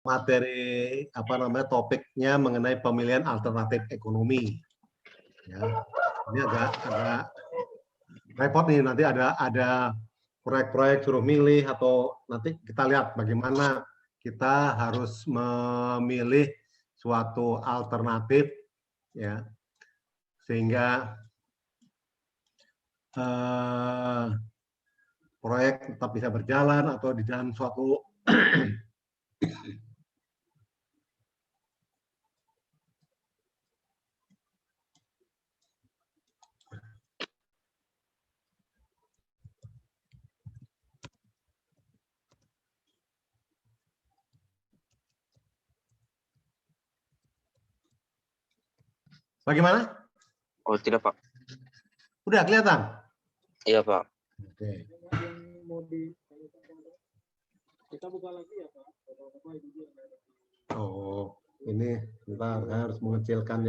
materi topiknya mengenai pemilihan alternatif ekonomi. Ya, ini agak repot nih, nanti ada proyek-proyek suruh milih, atau nanti kita lihat bagaimana kita harus memilih suatu alternatif, ya, sehingga proyek tetap bisa berjalan atau di dalam suatu bagaimana? Oh, tidak, Pak. Udah kelihatan? Iya, Pak. Oke. Kita buka lagi ya, Pak. Oh, ini kita harus mengecilkan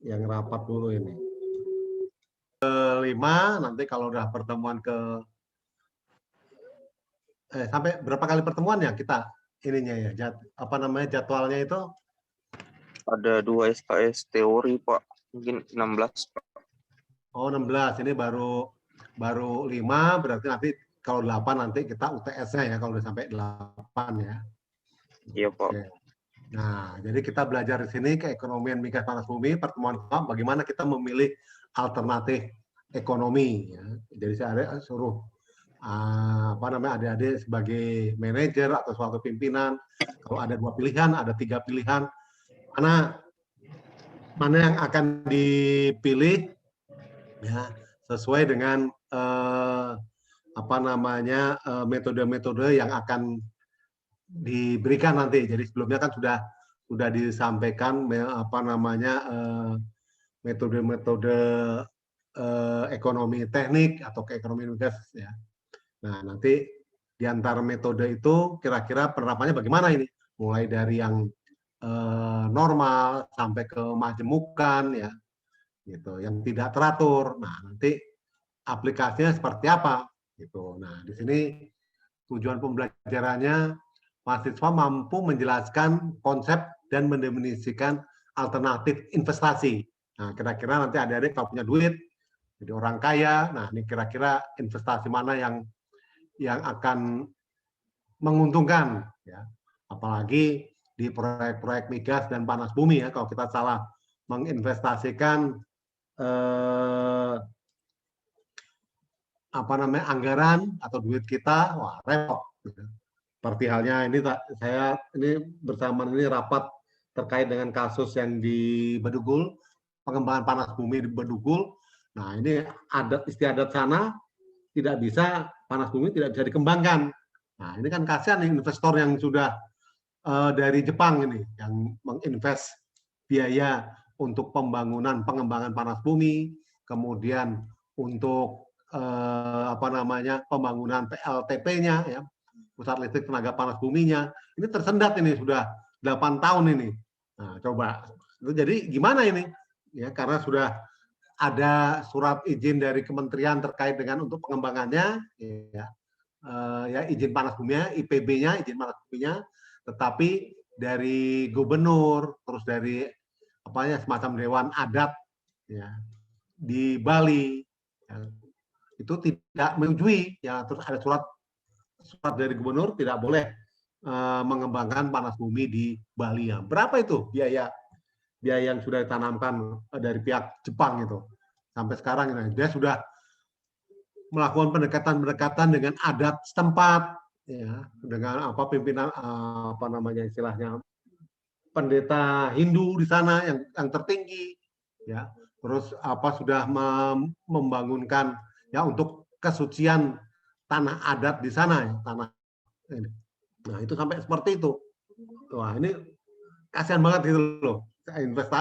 yang rapat dulu ini. Kelima, nanti kalau udah pertemuan sampai berapa kali pertemuan ya kita ininya ya, jadwalnya itu? Ada 2 SKS teori, Pak. Mungkin 16, Pak. Oh, 16. Ini baru 5, berarti nanti kalau 8 nanti kita UTS-nya ya, kalau udah sampai 8 ya. Iya, Pak. Oke. Nah, jadi kita belajar di sini keekonomian migas panas bumi, pertemuan bagaimana kita memilih alternatif ekonomi. Ya. Jadi saya suruh adik-adik sebagai manajer atau suatu pimpinan, kalau ada 2 pilihan, ada 3 pilihan, mana yang akan dipilih, ya, sesuai dengan metode-metode yang akan diberikan nanti. Jadi sebelumnya kan sudah disampaikan metode-metode ekonomi teknik atau keekonomian migas ya. Nah, nanti di antara metode itu kira-kira penerapannya bagaimana ini? Mulai dari yang normal sampai ke majemukan ya. Gitu, yang tidak teratur. Nah, nanti aplikasinya seperti apa gitu. Nah, di sini tujuan pembelajarannya mahasiswa mampu menjelaskan konsep dan mendefinisikan alternatif investasi. Nah, kira-kira nanti adik-adik kalau punya duit, jadi orang kaya, nah ini kira-kira investasi mana yang akan menguntungkan, ya. Apalagi di proyek-proyek migas dan panas bumi ya, kalau kita salah menginvestasikan anggaran atau duit kita, wah repot. Seperti halnya ini bersama ini rapat terkait dengan kasus yang di Bedugul, pengembangan panas bumi di Bedugul. Nah, ini adat istiadat sana tidak bisa, panas bumi tidak bisa dikembangkan. Nah, ini kan kasihan investor yang sudah dari Jepang ini yang menginvest biaya untuk pengembangan panas bumi, kemudian untuk pembangunan PLTP-nya ya, pusat listrik tenaga panas buminya, ini tersendat ini sudah 8 tahun ini. Nah, coba. Jadi gimana ini? Ya, karena sudah ada surat izin dari kementerian terkait dengan untuk pengembangannya, ya izin panas buminya, IPB-nya, izin panas buminya, tetapi dari gubernur, terus dari semacam dewan adat ya di Bali ya, itu tidak menyetujui ya, terus ada surat dari gubernur tidak boleh mengembangkan panas bumi di Bali ya. Berapa itu biaya yang sudah ditanamkan dari pihak Jepang itu sampai sekarang ini dia sudah melakukan pendekatan dengan adat setempat ya, dengan pimpinan istilahnya pendeta Hindu di sana yang tertinggi ya, terus sudah membangunkan ya untuk kesucian tanah adat di sana ya, tanah ini. Nah, itu sampai seperti itu. Wah, ini kasihan banget gitu loh.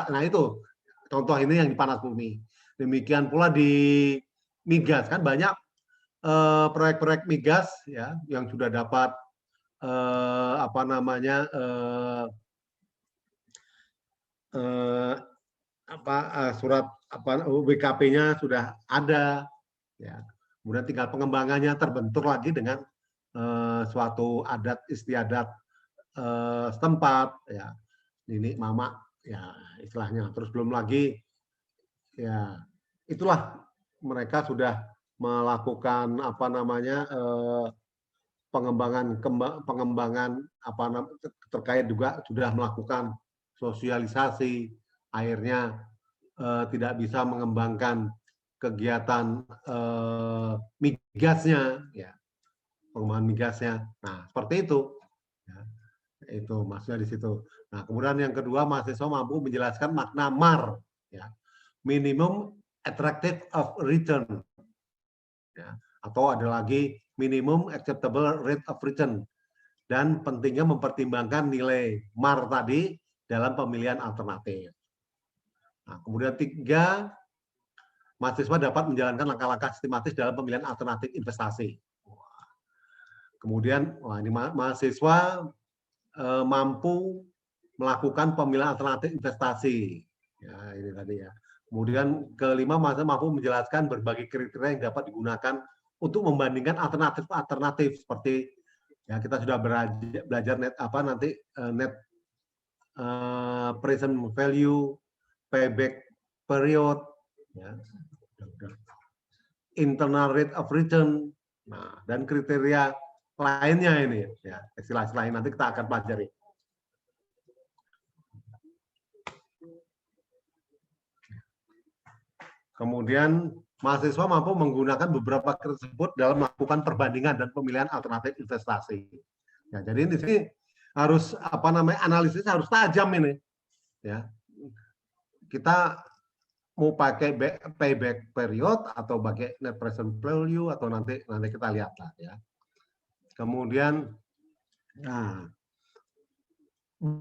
Nah, itu contoh ini yang di panas bumi. Demikian pula di migas kan banyak proyek-proyek migas ya yang sudah dapat surat WKP-nya sudah ada ya. Kemudian tinggal pengembangannya terbentur lagi dengan suatu adat istiadat setempat, ya, nenek mama, ya istilahnya. Terus belum lagi, ya itulah mereka sudah melakukan apa namanya pengembangan terkait juga sudah melakukan sosialisasi, akhirnya tidak bisa mengembangkan kegiatan migasnya, ya pengembangan migasnya. Nah seperti itu, ya, itu maksudnya di situ. Nah kemudian yang kedua, mahasiswa mampu menjelaskan makna MAR, ya, minimum attractive of return, ya, atau ada lagi minimum acceptable rate of return, dan pentingnya mempertimbangkan nilai MAR tadi dalam pemilihan alternatif. Nah, kemudian 3, mahasiswa dapat menjalankan langkah-langkah sistematis dalam pemilihan alternatif investasi. Kemudian ini mahasiswa mampu melakukan pemilihan alternatif investasi. Ya, ini tadi ya. Kemudian kelima, mahasiswa mampu menjelaskan berbagai kriteria yang dapat digunakan untuk membandingkan alternatif seperti ya kita sudah belajar net present value, payback period, ya, internal rate of return, nah dan kriteria lainnya ini ya, istilah-istilah nanti kita akan pelajari. Kemudian mahasiswa mampu menggunakan beberapa tersebut dalam melakukan perbandingan dan pemilihan alternatif investasi. Ya, jadi di sini harus analisis harus tajam ini. Ya, kita mau pakai payback period atau pakai net present value atau nanti kita lihat lah ya. Kemudian, nah,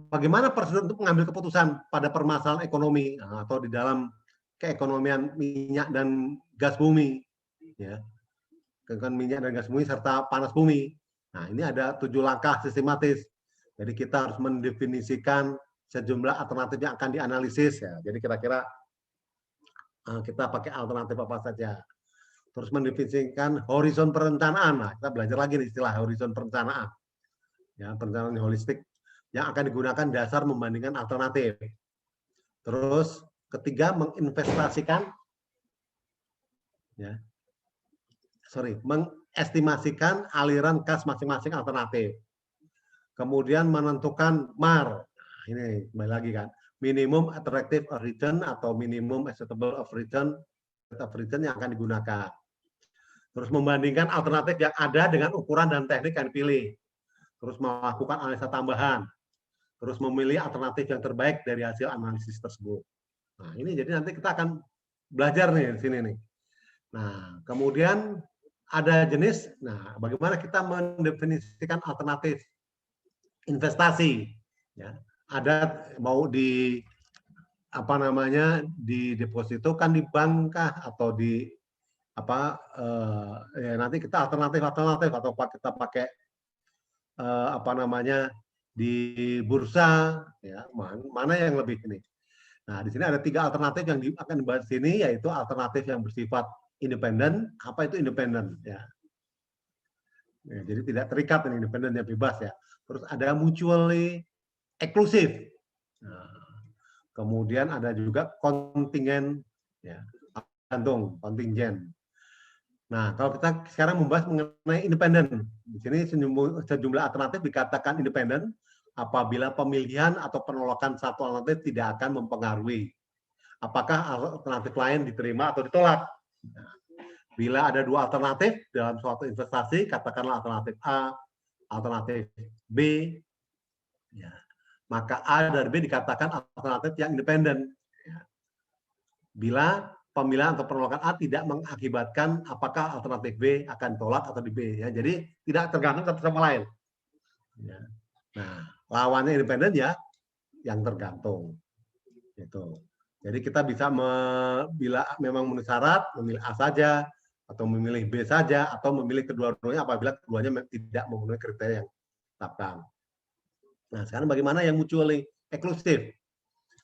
bagaimana prosedur untuk mengambil keputusan pada permasalahan ekonomi atau di dalam keekonomian minyak dan gas bumi, ya, minyak dan gas bumi serta panas bumi. Nah, ini ada 7 langkah sistematis. Jadi kita harus mendefinisikan sejumlah alternatif yang akan dianalisis, ya. Jadi kira-kira kita pakai alternatif apa saja. Terus mendefinisikan horizon perencanaan. Nah, kita belajar lagi nih istilah horizon perencanaan, ya, perencanaan holistik yang akan digunakan dasar membandingkan alternatif. Terus ketiga, mengestimasikan aliran kas masing-masing alternatif. Kemudian menentukan MAR. Nah, ini kembali lagi kan, minimum attractive return atau minimum acceptable of return yang akan digunakan. Terus membandingkan alternatif yang ada dengan ukuran dan teknik yang dipilih. Terus melakukan analisa tambahan. Terus memilih alternatif yang terbaik dari hasil analisis tersebut. Nah, ini jadi nanti kita akan belajar nih di sini nih. Nah, kemudian ada jenis, nah bagaimana kita mendefinisikan alternatif investasi, ya. Ada mau di di deposito kan di bank kah atau di ya nanti kita alternatif atau kita pakai di bursa, ya, mana yang lebih ini. Nah, di sini ada 3 alternatif yang akan dibahas di sini, yaitu alternatif yang bersifat independen. Apa itu independen? Ya. Ya, jadi tidak terikat, ini independen yang bebas, ya. Terus ada mutually exclusive. Nah, kemudian ada juga kontingen, ya, gantung, kontingen. Nah, kalau kita sekarang membahas mengenai independen, di sini sejumlah alternatif dikatakan independen apabila pemilihan atau penolakan satu alternatif tidak akan mempengaruhi apakah alternatif lain diterima atau ditolak. Nah, bila ada 2 alternatif dalam suatu investasi, katakanlah alternatif A, alternatif B, ya, maka A dan B dikatakan alternatif yang independen. Ya. Bila pemilihan atau penolakan A tidak mengakibatkan apakah alternatif B akan tolak atau di B. Ya. Jadi tidak tergantung satu sama lain. Ya. Nah, lawannya independen ya yang tergantung. Gitu. Jadi kita bisa bila memang memenuhi syarat, memilih A saja, atau memilih B saja, atau memilih kedua-duanya apabila keduanya tidak memenuhi kriteria yang ditetapkan. Nah, sekarang bagaimana yang mutually exclusive?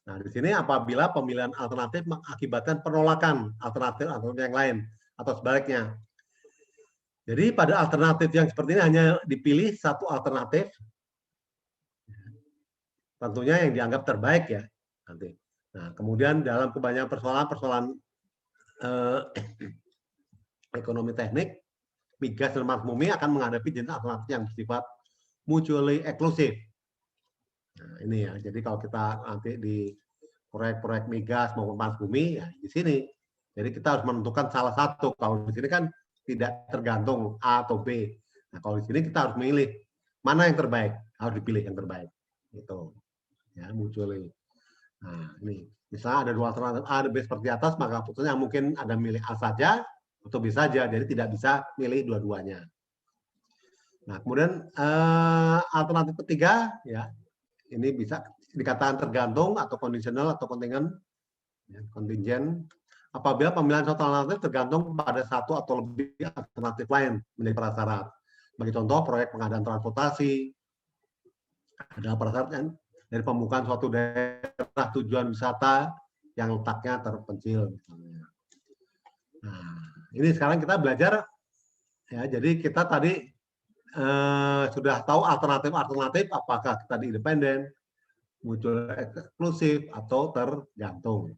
Nah, di sini apabila pemilihan alternatif mengakibatkan penolakan alternatif yang lain, atau sebaliknya. Jadi pada alternatif yang seperti ini hanya dipilih satu alternatif, tentunya yang dianggap terbaik ya nanti. Nah, kemudian dalam kebanyakan persoalan ekonomi teknik, migas dan emas bumi akan menghadapi jenis alternatif yang bersifat mutually exclusive. Nah, ini ya. Jadi kalau kita nanti di proyek-proyek migas maupun emas bumi, ya di sini. Jadi kita harus menentukan salah satu. Kalau di sini kan tidak tergantung A atau B. Nah, kalau di sini kita harus memilih mana yang terbaik, harus dipilih yang terbaik. Itu. Ya, mutually. Nah, ini. Misalnya ada dua alternatif A dan B seperti atas, maka putusnya mungkin ada milih A saja atau B saja. Jadi tidak bisa milih dua-duanya. Nah, kemudian alternatif ketiga, ya, ini bisa dikatakan tergantung atau kondisional atau kontingen, ya, kontingen. Apabila pemilihan suatu alternatif tergantung pada satu atau lebih alternatif lain menjadi prasyarat. Bagi contoh, proyek pengadaan transportasi adalah prasyarat kan, dari pembukaan suatu daerah tujuan wisata yang letaknya terpencil. Misalnya. Nah, ini sekarang kita belajar, ya. Jadi kita tadi sudah tahu alternatif-alternatif, apakah tadi independen, mutual eksklusif atau tergantung.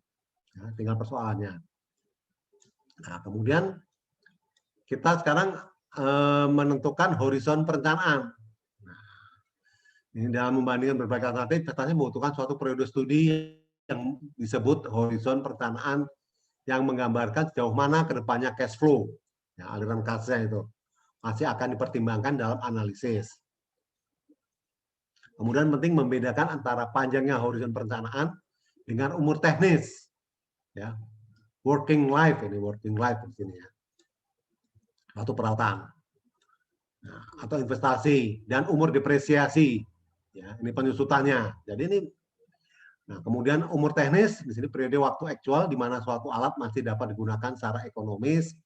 Ya, tinggal persoalannya. Nah, kemudian kita sekarang menentukan horizon perencanaan. Nah, ini dalam membandingkan berbagai alternatif, katanya membutuhkan suatu periode studi yang disebut horizon perencanaan yang menggambarkan sejauh mana ke depannya cash flow, ya, aliran kasnya itu masih akan dipertimbangkan dalam analisis. Kemudian penting membedakan antara panjangnya horizon perencanaan dengan umur teknis, ya, working life ini working life di sini ya, atau peralatan, nah, atau investasi dan umur depresiasi, ya, ini penyusutannya. Jadi ini, nah, kemudian umur teknis di sini periode waktu aktual di mana suatu alat masih dapat digunakan secara ekonomis,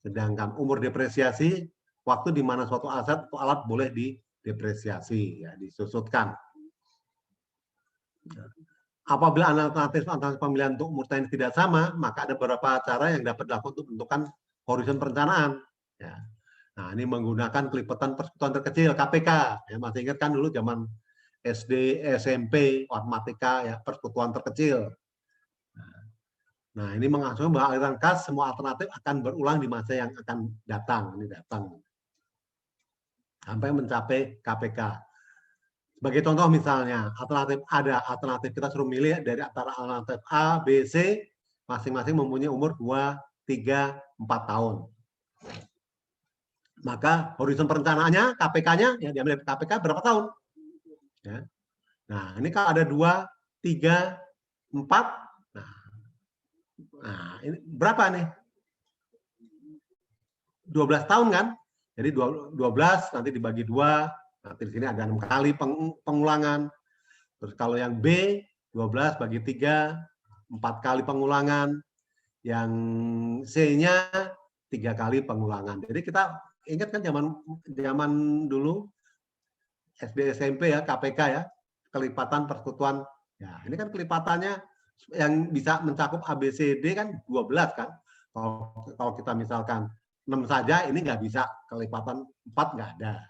sedangkan umur depresiasi waktu di mana suatu aset atau alat boleh didepresiasi, ya, disusutkan. Apabila alternatif pemilihan untuk umur teknis tidak sama, maka ada beberapa cara yang dapat dilakukan untuk menentukan horizon perencanaan. Ya. Nah, ini menggunakan kelipatan persekutuan terkecil (KPK). Ya, masih ingat kan dulu zaman SD, SMP, matematika, ya, persekutuan terkecil. Nah, ini mengasumsi bahwa aliran kas semua alternatif akan berulang di masa yang akan datang. Ini datang. Sampai mencapai KPK. Sebagai contoh misalnya, ada alternatif kita suruh milih dari antara alternatif A, B, C, masing-masing mempunyai umur 2, 3, 4 tahun. Maka horizon perencanaannya, KPK-nya, ya diambil dari KPK berapa tahun? Ya. Nah, ini kalau ada 2, 3, 4, nah ini berapa nih? 12 tahun kan? Jadi 12 nanti dibagi 2, nanti di sini ada 6 kali pengulangan. Terus kalau yang B 12 bagi 3, 4 kali pengulangan. Yang C-nya 3 kali pengulangan. Jadi kita ingat kan zaman dulu SD SMP ya, KPK ya, kelipatan persekutuan. Ya, ini kan kelipatannya yang bisa mencakup ABCD kan 12 kan. Kalau kita misalkan 6 saja, ini nggak bisa, kelipatan 4 nggak ada.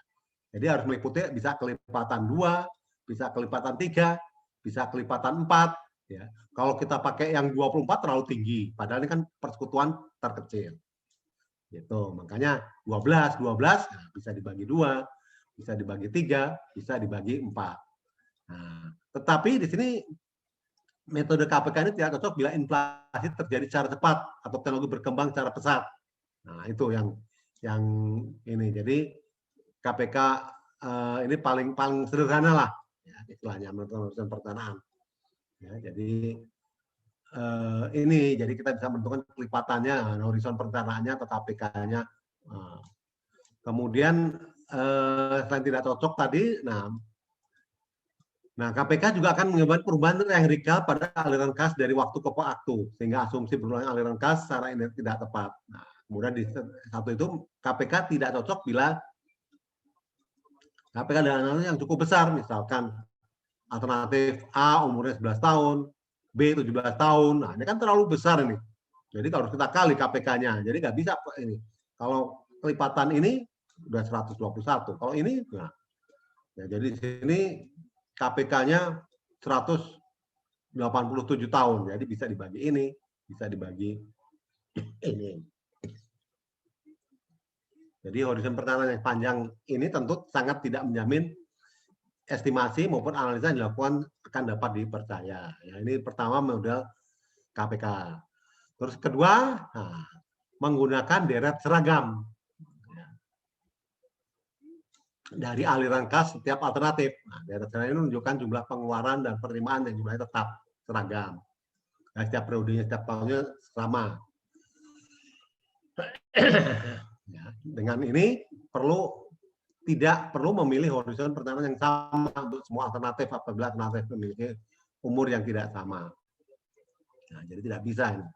Jadi harus meliputi bisa kelipatan 2, bisa kelipatan 3, bisa kelipatan 4. Ya. Kalau kita pakai yang 24 terlalu tinggi, padahal ini kan persekutuan terkecil. Gitu. Makanya 12, nah, bisa dibagi 2, bisa dibagi 3, bisa dibagi 4. Nah, tetapi di sini metode KPK ini tidak cocok bila inflasi terjadi secara cepat atau teknologi berkembang secara pesat. Nah, itu yang ini. Jadi KPK ini paling sederhana lah, ya, istilahnya menurut perencanaan. Ya, jadi ini, jadi kita bisa menentukan kelipatannya, horizon perencanaannya atau KPK-nya. Kemudian selain tidak cocok tadi, nah KPK juga akan menyebabkan perubahan yang radikal pada aliran kas dari waktu ke waktu, sehingga asumsi berulangnya aliran kas secara ini tidak tepat. Nah, kemudian di satu itu KPK tidak cocok bila KPK ada analisa yang cukup besar, misalkan alternatif A umurnya 11 tahun, B 17 tahun. Nah, ini kan terlalu besar ini. Jadi kalau kita kali KPK-nya, jadi nggak bisa ini. Kalau kelipatan ini udah 121. Kalau ini, nah, ya, jadi di sini KPK-nya 187 tahun. Jadi bisa dibagi ini, bisa dibagi ini. Jadi horizon pertahanan yang panjang ini tentu sangat tidak menjamin estimasi maupun analisa yang dilakukan akan dapat dipercaya. Ya, ini pertama model KPK. Terus kedua, nah, menggunakan deret seragam dari aliran kas setiap alternatif. Nah, deret seragam ini menunjukkan jumlah pengeluaran dan penerimaan yang jumlahnya tetap seragam. Nah, setiap periodenya, setiap tahunnya sama. Ya, dengan ini tidak perlu memilih horizon pertahanan yang sama untuk semua alternatif apabila alternatif memiliki umur yang tidak sama. Nah, jadi tidak bisa ini.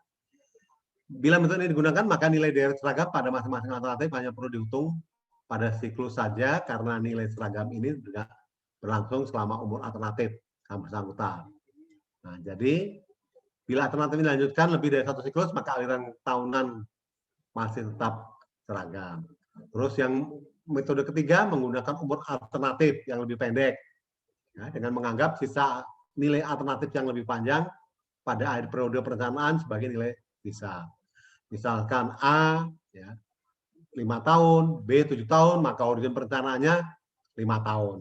Bila metode ini digunakan, maka nilai deret seragam pada masing-masing alternatif hanya perlu dihitung pada siklus saja karena nilai seragam ini juga berlangsung selama umur alternatif yang bersangkutan. Nah, jadi bila alternatif ini dilanjutkan lebih dari satu siklus, maka aliran tahunan masih tetap seragam. Terus yang metode ketiga menggunakan umur alternatif yang lebih pendek, ya, dengan menganggap sisa nilai alternatif yang lebih panjang pada akhir periode perencanaan sebagai nilai sisa. Misalkan A, ya, 5 tahun, B 7 tahun, maka horizon perencanaannya 5 tahun.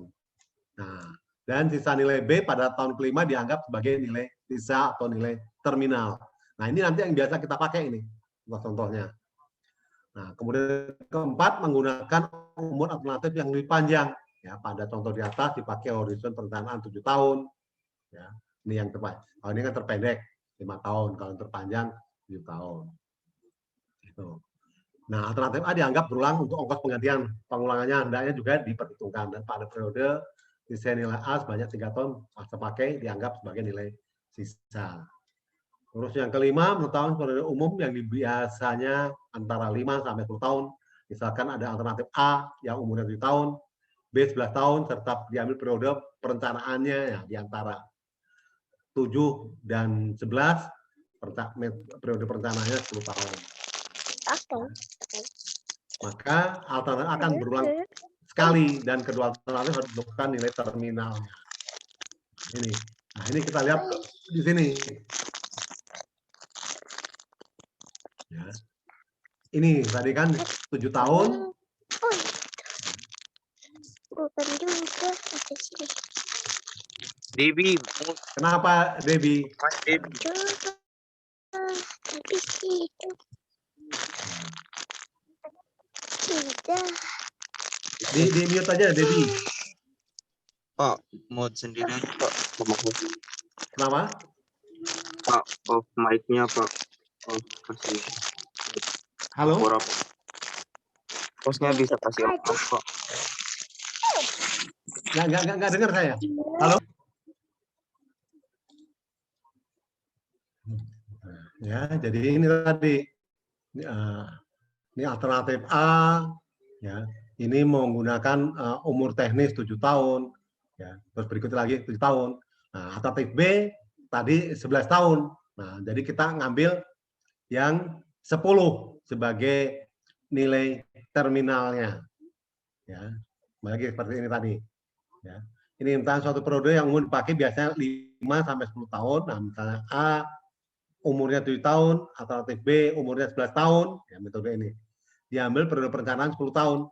Nah, dan sisa nilai B pada tahun kelima dianggap sebagai nilai sisa atau nilai terminal. Nah, ini nanti yang biasa kita pakai ini, contohnya. Nah, kemudian keempat, menggunakan umur alternatif yang lebih panjang. Ya, pada contoh di atas dipakai horizon perencanaan 7 tahun. Ya, ini yang terbaik. Kalau ini kan terpendek 5 tahun, kalau yang terpanjang 7 tahun. Gitu. Nah, alternatif A dianggap berulang untuk ongkos penggantian. Pengulangannya hendaknya juga diperhitungkan. Dan pada periode sisa nilai A sebanyak 3 tahun masa pakai dianggap sebagai nilai sisa. Terus yang kelima, pengetahuan periode umum yang biasanya antara 5 sampai 10 tahun. Misalkan ada alternatif A yang umurnya 7 tahun, B 11 tahun, serta diambil periode perencanaannya ya, di antara 7 dan 11, periode perencanaannya 10 tahun. Maka alternatif akan berulang sekali dan kedua alternatif harus dilakukan nilai terminalnya. Ini. Nah, ini kita lihat di sini. Ya. Ini tadi kan 7 tahun. Debbie, Kenapa, Debbie? Mas Debbie. Di mute aja, Debbie. Pak, mode sendiri aja, Pak. Kenapa? Pak, off mic-nya, Pak. Oh, kasih. Halo? Hostnya bisa kasih off, Pak. Nggak dengar saya. Halo? Ya, jadi ini tadi. Ini alternatif A, ya. Ini menggunakan umur teknis 7 tahun, ya. Terus berikutnya lagi 7 tahun. Nah, alternatif B tadi 11 tahun. Nah, jadi kita ngambil yang 10 sebagai nilai terminalnya. Ya. Bagi seperti ini tadi. Ya. Ini tentang suatu periode yang umum dipakai biasanya 5 sampai 10 tahun. Nah, misalnya A umurnya 7 tahun, alternatif B umurnya 11 tahun, ya metode ini. Diambil periode perencanaan 10 tahun.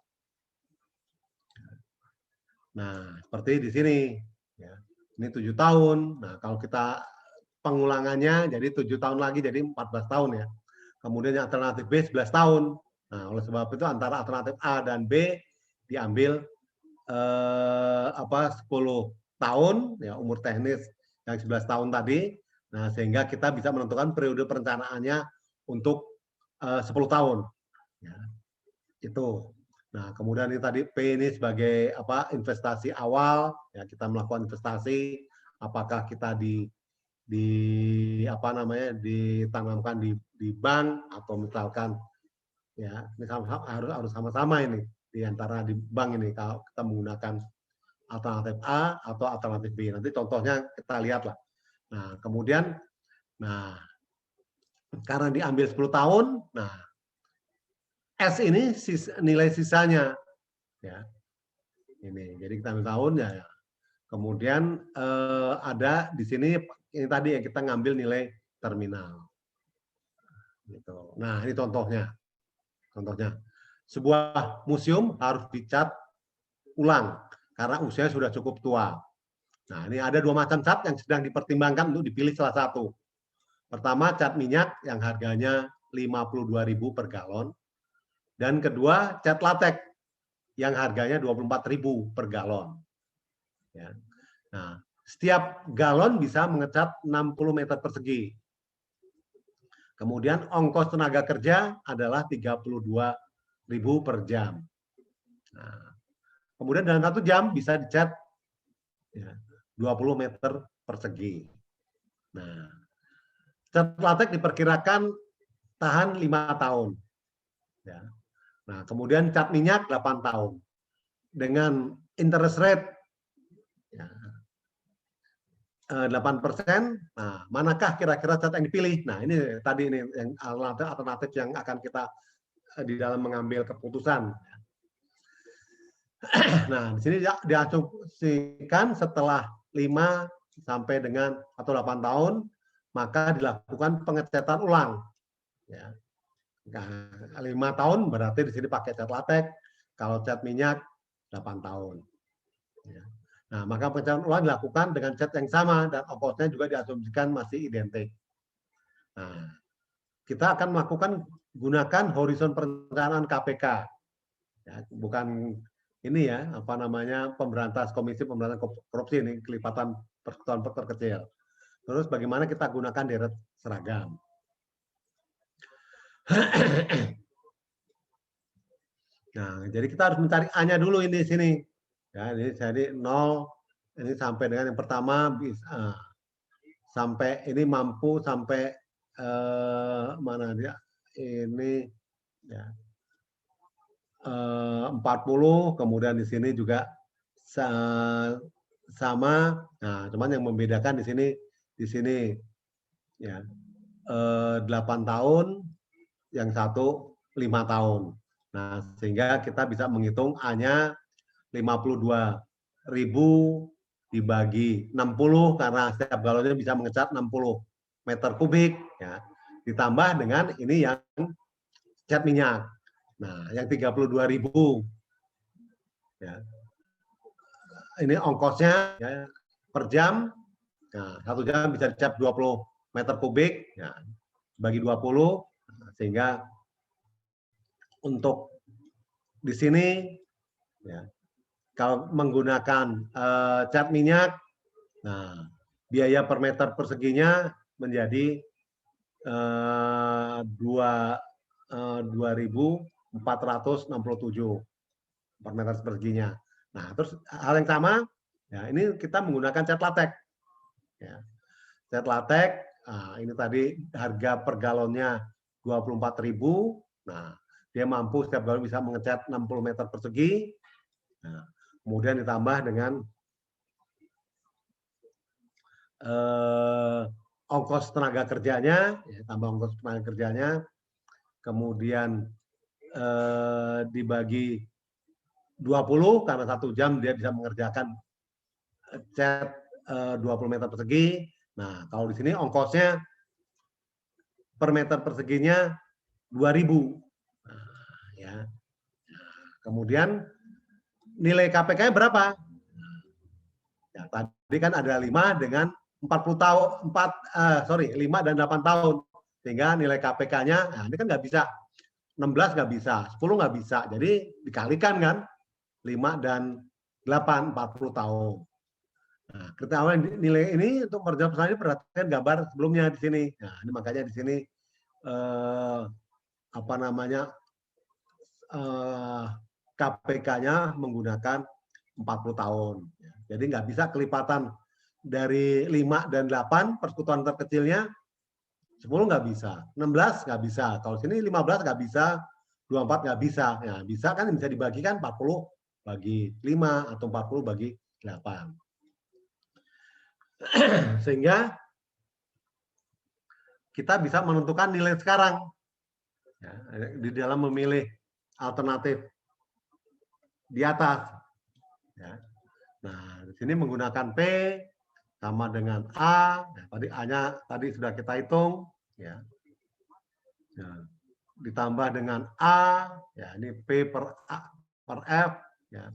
Nah, seperti di sini. Ya. Ini 7 tahun. Nah, kalau kita pengulangannya jadi 7 tahun lagi, jadi 14 tahun ya. Kemudian yang alternatif B 11 tahun. Nah, oleh sebab itu antara alternatif A dan B diambil 10 tahun, ya umur teknis yang 11 tahun tadi. Nah, sehingga kita bisa menentukan periode perencanaannya untuk 10 tahun. Ya, itu. Nah, kemudian ini tadi P ini sebagai investasi awal, ya kita melakukan investasi, apakah kita ditanamkan di bank atau misalkan ya misalkan harus sama-sama ini di antara di bank ini kalau kita menggunakan alternatif A atau alternatif B. Nanti contohnya kita lihat lah. Nah, kemudian karena diambil 10 tahun, nah S ini nilai sisanya, ya. Ini, jadi kita ambil tahun ya. Kemudian ada di sini ini tadi yang kita ngambil nilai terminal. Gitu. Nah, ini contohnya. Contohnya, sebuah museum harus dicat ulang karena usianya sudah cukup tua. Nah, ini ada dua macam cat yang sedang dipertimbangkan untuk dipilih salah satu. Pertama, cat minyak yang harganya 52.000 per galon. Dan kedua, cat latek yang harganya 24.000 per galon. Ya. Nah, setiap galon bisa mengecat 60 meter persegi. Kemudian ongkos tenaga kerja adalah 32.000 per jam. Nah, kemudian dalam 1 jam bisa dicat ya, 20 meter persegi. Nah, cat latek diperkirakan tahan 5 tahun. Ya. Nah, kemudian cat minyak 8 tahun. Dengan interest rate ya, 8%, nah, manakah kira-kira cat yang dipilih? Nah, ini tadi ini yang alternatif yang akan kita di dalam mengambil keputusan. Nah, di sini diasumsikan setelah 5 sampai dengan atau 8 tahun, maka dilakukan pengecatan ulang. Ya. Nah, 5 tahun berarti di sini pakai cat latek, kalau cat minyak 8 tahun. Ya. Nah, maka pengecatan ulang dilakukan dengan cat yang sama dan ongkosnya juga diasumsikan masih identik. Nah, kita akan melakukan gunakan horizon perencanaan KPK. Ya, bukan ini ya, apa namanya, Komisi Pemberantasan Korupsi ini, kelipatan persekutuan terkecil. Terus bagaimana kita gunakan deret seragam. Nah, jadi kita harus mencari A-nya dulu ini di sini. Ya, ini jadi 0 ini sampai dengan yang pertama bisa sampai ini mampu sampai mana dia? Ini ya 40, kemudian di sini juga sama. Nah, cuman yang membedakan di sini ya 8 tahun, yang satu 5 tahun. Nah, sehingga kita bisa menghitung A-nya 52.000 dibagi 60 karena setiap galonnya bisa mengecat 60 meter kubik ya. Ditambah dengan ini yang cat minyak. Nah, yang 32.000 ya. Ini ongkosnya ya, per jam. Nah, 1 jam bisa dicat 20 meter kubik ya. Bagi 20 sehingga untuk di sini ya, kalau menggunakan cat minyak, nah biaya per meter perseginya menjadi 2.467 per meter perseginya. Nah, terus hal yang sama, ya ini kita menggunakan cat latek. Ya. Cat latek, nah, ini tadi harga per galonnya 24.000. Nah, dia mampu setiap galon bisa mengecat 60 meter persegi. Nah, kemudian ditambah dengan ongkos tenaga kerjanya, ya, tambah ongkos tenaga kerjanya, kemudian dibagi 20 karena 1 jam dia bisa mengerjakan cat 20 meter persegi. Nah, kalau di sini ongkosnya per meter perseginya 2.000. Nah, ya. Kemudian nilai KPK-nya berapa? Ya, tadi kan ada 5 dengan 40 tahun, 5 dan 8 tahun. Sehingga nilai KPK-nya, nah ini kan nggak bisa. 16 nggak bisa, 10 nggak bisa. Jadi dikalikan kan, 5 dan 8, 40 tahun. Nah, ketahuan nilai ini untuk mengerjakan persoalan ini perhatikan gambar sebelumnya di sini. Nah, ini makanya di sini apa namanya KPK-nya menggunakan 40 tahun. Jadi nggak bisa kelipatan dari 5 dan 8 persekutuan terkecilnya 10 nggak bisa, 16 nggak bisa. Kalau sini 15 nggak bisa, 24 nggak bisa. Ya, bisa kan bisa dibagikan 40 bagi 5 atau 40 bagi 8. Sehingga kita bisa menentukan nilai sekarang. Ya, di dalam memilih alternatif di atas. Ya. Nah, di sini menggunakan P sama dengan A. Nah, tadi A-nya tadi sudah kita hitung. Ya. Nah, ditambah dengan A, ya ini P per A per F, ya.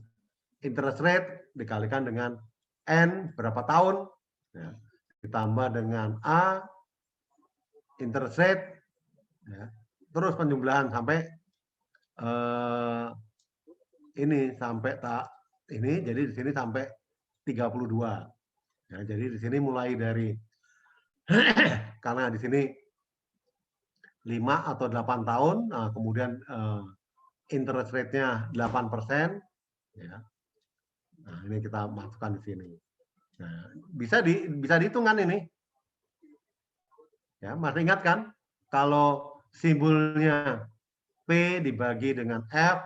Interest rate dikalikan dengan N berapa tahun, ya. Ditambah dengan A, interest rate, ya. Terus penjumlahan sampai ini sampai ini, jadi di sini sampai 32. Ya, jadi di sini mulai dari karena di sini 5 atau 8 tahun, nah, kemudian interest rate-nya 8%, ya. Nah, ini kita masukkan di sini. Nah, bisa dihitung kan ini? Ya, masih ingat kan? Kalau simbolnya P dibagi dengan F,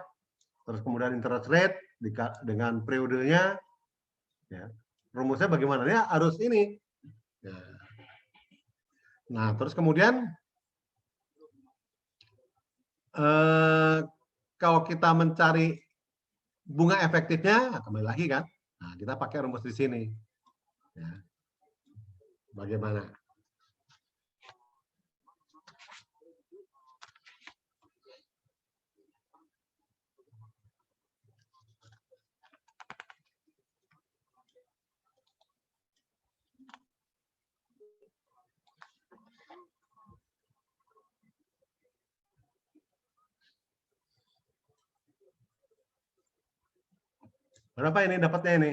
terus kemudian interest rate dengan periodenya, ya, rumusnya bagaimana? Ya, harus ini. Ya. Nah, terus kemudian kalau kita mencari bunga efektifnya, kembali lagi kan? Nah, kita pakai rumus di sini. Ya. Bagaimana? Berapa ini dapatnya ini?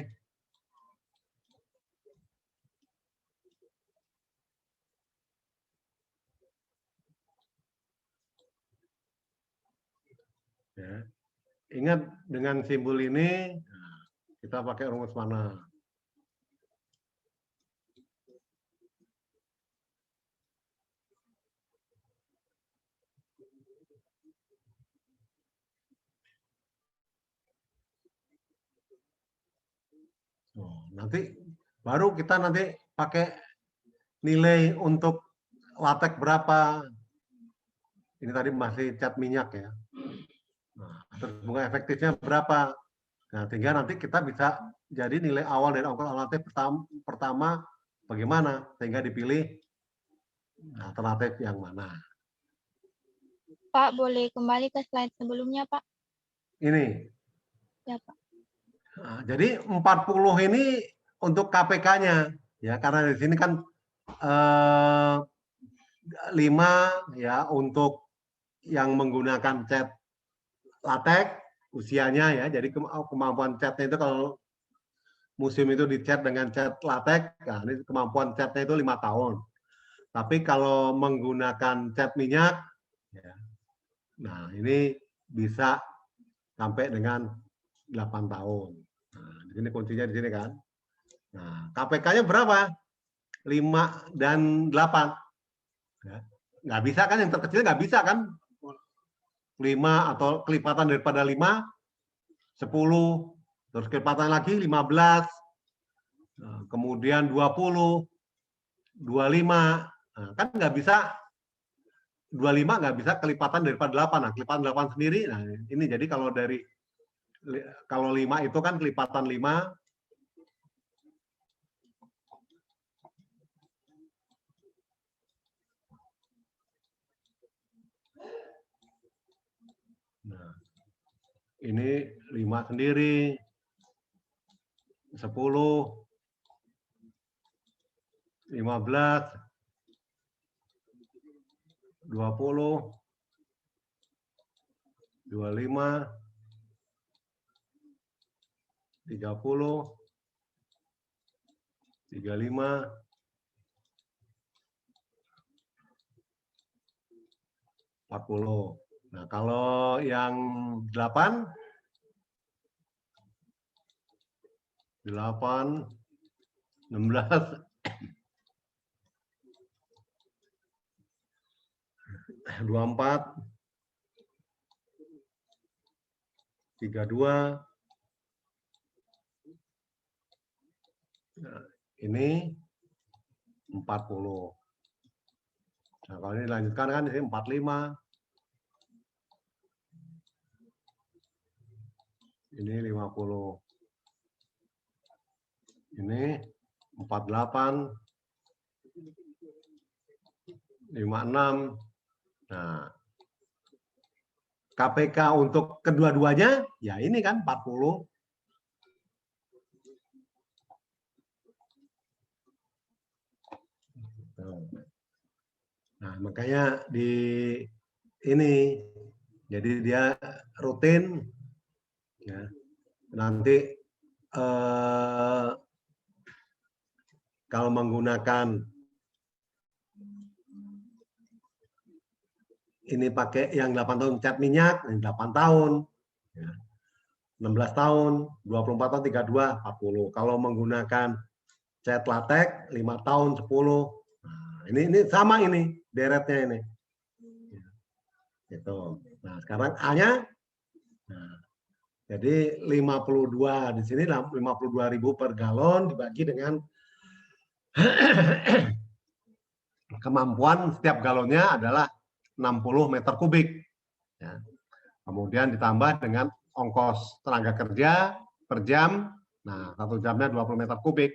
Ya. Ingat dengan simbol ini, kita pakai rumus mana? Oh, nanti baru kita nanti pakai nilai untuk latek berapa. Ini tadi masih cat minyak ya. Nah, terus bunga efektifnya berapa? Nah, tinggal nanti kita bisa jadi nilai awal dari ongkos alternatif pertama bagaimana, sehingga dipilih alternatif yang mana. Pak, boleh kembali ke slide sebelumnya, Pak? Ini. Ya, Pak. Nah, jadi 40 ini untuk KPK-nya, ya, karena di sini kan 5 ya untuk yang menggunakan cat latex usianya ya, jadi kemampuan catnya itu kalau museum itu dicat dengan cat latex, nah ini kemampuan catnya itu 5 tahun. Tapi kalau menggunakan cat minyak, ya, nah ini bisa sampai dengan 8 tahun. Nah, di sini kuncinya di sini kan. Nah, KPK-nya berapa? 5 dan 8. Ya. Nggak bisa kan, yang terkecil nggak bisa kan? 5 atau kelipatan daripada 5, 10, terus kelipatan lagi 15, kemudian 20, 25, nah, kan nggak bisa 25 nggak bisa kelipatan daripada 8. Nah, kelipatan 8 sendiri, nah ini jadi kalau 5 itu kan kelipatan 5, nah, ini 5 sendiri, 10, 15, 20, 25, 30, 35, 40. Nah, kalau yang 8, 16, 24, 32, nah, ini 40. Nah, kalau ini dilanjutkan kan ini 45, Ini 50. Ini 48, 56. Nah, KPK untuk kedua-duanya, ya ini kan 40. Nah, makanya di ini, jadi dia rutin, ya. Nanti kalau menggunakan ini pakai yang 8 tahun cat minyak, 8 tahun, ya. 16 tahun, 24 tahun, 32, 40. Kalau menggunakan cat latex, 5 tahun, 10. Nah, ini sama ini, deretnya ini. Gitu. Nah, sekarang A-nya, nah, jadi 52 di sini 52.000 per galon dibagi dengan kemampuan setiap galonnya adalah 60 meter kubik. Ya. Kemudian ditambah dengan ongkos tenaga kerja per jam, nah 1 jamnya 20 meter kubik.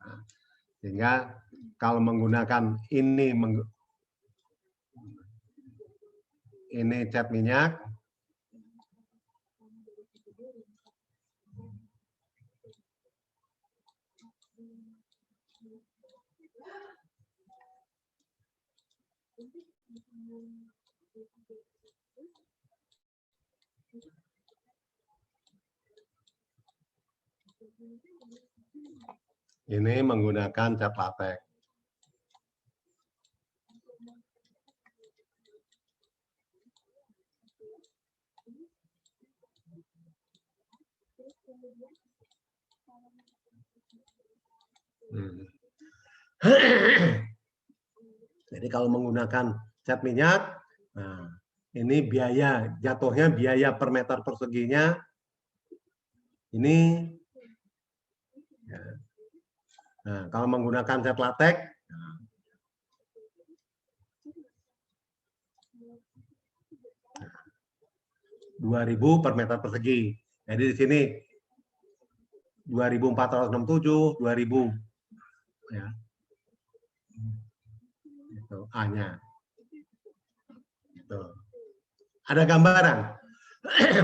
Nah, sehingga kalau menggunakan ini cat minyak, ini menggunakan cat latex. Jadi kalau menggunakan cat minyak, nah, ini biaya jatuhnya, biaya per meter perseginya ini. Ya. Nah, kalau menggunakan cat latex, nah, Rp2.000 per meter persegi. Jadi di sini 2.467, 2.000, ya. Itu A-nya. Itu. Ada gambaran.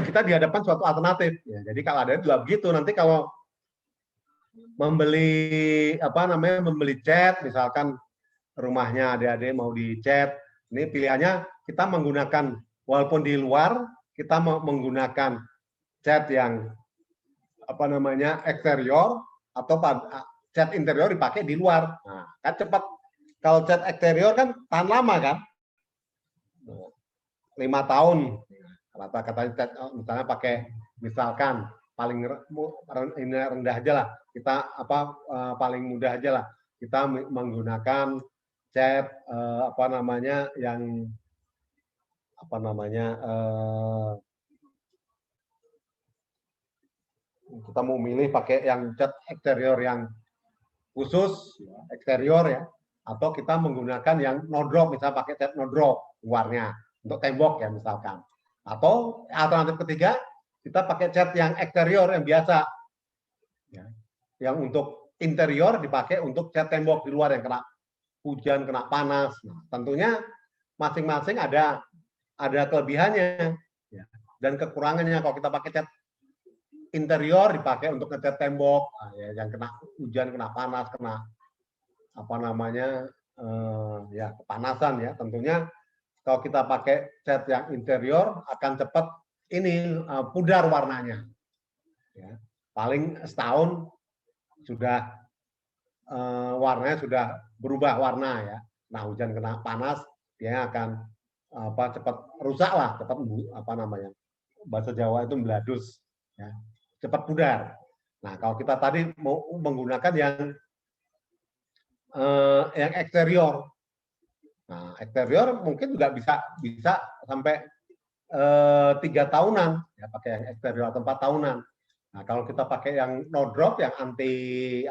Kita dihadapkan suatu alternatif. Ya, jadi kalau ada juga begitu. Nanti kalau membeli membeli cat, misalkan rumahnya adik-adik mau dicat, ini pilihannya kita menggunakan, walaupun di luar kita menggunakan cat yang eksterior, atau cat interior dipakai di luar. Nah, kan cepat. Kalau cat eksterior kan tahan lama kan, 5 tahun. Kata-katanya cat, misalnya pakai, misalkan paling ini rendah aja lah, kita paling mudah aja lah, kita menggunakan cat kita mau milih pakai yang cat eksterior yang khusus eksterior, ya, atau kita menggunakan yang no drop, misalnya pakai cat no drop luarnya untuk tembok, ya, misalkan. Atau alternatif ketiga, kita pakai cat yang eksterior yang biasa, ya, yang untuk interior dipakai untuk cat tembok di luar yang kena hujan, kena panas. Nah, tentunya masing-masing ada kelebihannya, ya, dan kekurangannya. Kalau kita pakai cat interior dipakai untuk ngecat tembok, ya, yang kena hujan, kena panas, kena ya, kepanasan, ya. Tentunya kalau kita pakai cat yang interior akan cepat ini pudar warnanya, ya. Paling setahun sudah warnanya sudah berubah warna, ya. Nah, hujan kena panas dia akan cepat rusak lah, cepat bahasa Jawa itu meladus, ya, cepat pudar. Nah, kalau kita tadi mau menggunakan yang eksterior, nah, eksterior mungkin juga bisa sampai 3 tahunan, ya, pakai yang eksterior, atau 4 tahunan. Nah, kalau kita pakai yang no drop, yang anti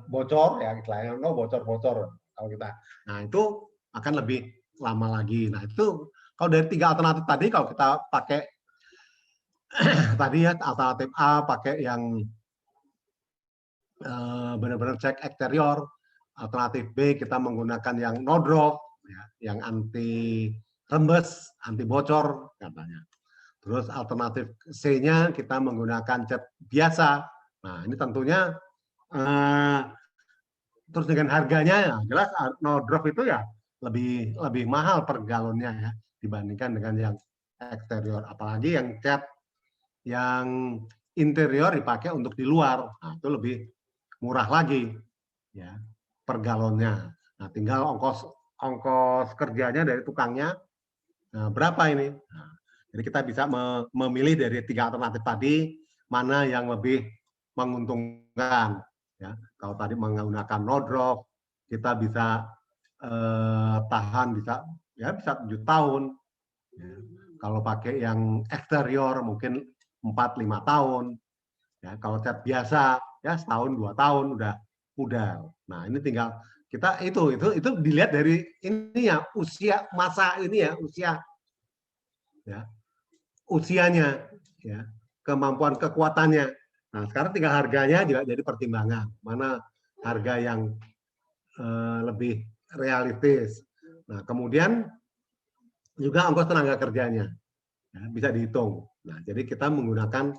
bocor, ya, istilahnya no bocor-bocor kalau kita. Nah, itu akan lebih lama lagi. Nah, itu kalau dari 3 alternatif tadi, kalau kita pakai tadi ya alternatif A pakai yang benar-benar cek eksterior, alternatif B kita menggunakan yang no drop, ya, yang anti rembes, anti bocor katanya. Terus alternatif C-nya kita menggunakan cat biasa. Nah ini tentunya terus dengan harganya ya jelas no drop itu ya lebih mahal per galonnya ya dibandingkan dengan yang eksterior, apalagi yang cat yang interior dipakai untuk di luar, nah, itu lebih murah lagi ya per galonnya. Nah tinggal ongkos kerjanya dari tukangnya, nah, berapa ini. Nah, jadi kita bisa memilih dari 3 alternatif tadi mana yang lebih menguntungkan. Ya, kalau tadi menggunakan no drop, kita bisa tahan bisa 7 tahun. Ya. Kalau pakai yang eksterior mungkin 4-5 tahun. Ya, kalau cat biasa ya setahun 2 tahun udah pudar. Nah ini tinggal kita itu dilihat dari ini ya usia masa ini ya usianya ya kemampuan kekuatannya. Nah sekarang tinggal harganya juga jadi pertimbangan mana harga yang lebih realistis. Nah kemudian juga ongkos tenaga kerjanya ya, bisa dihitung. Nah jadi kita menggunakan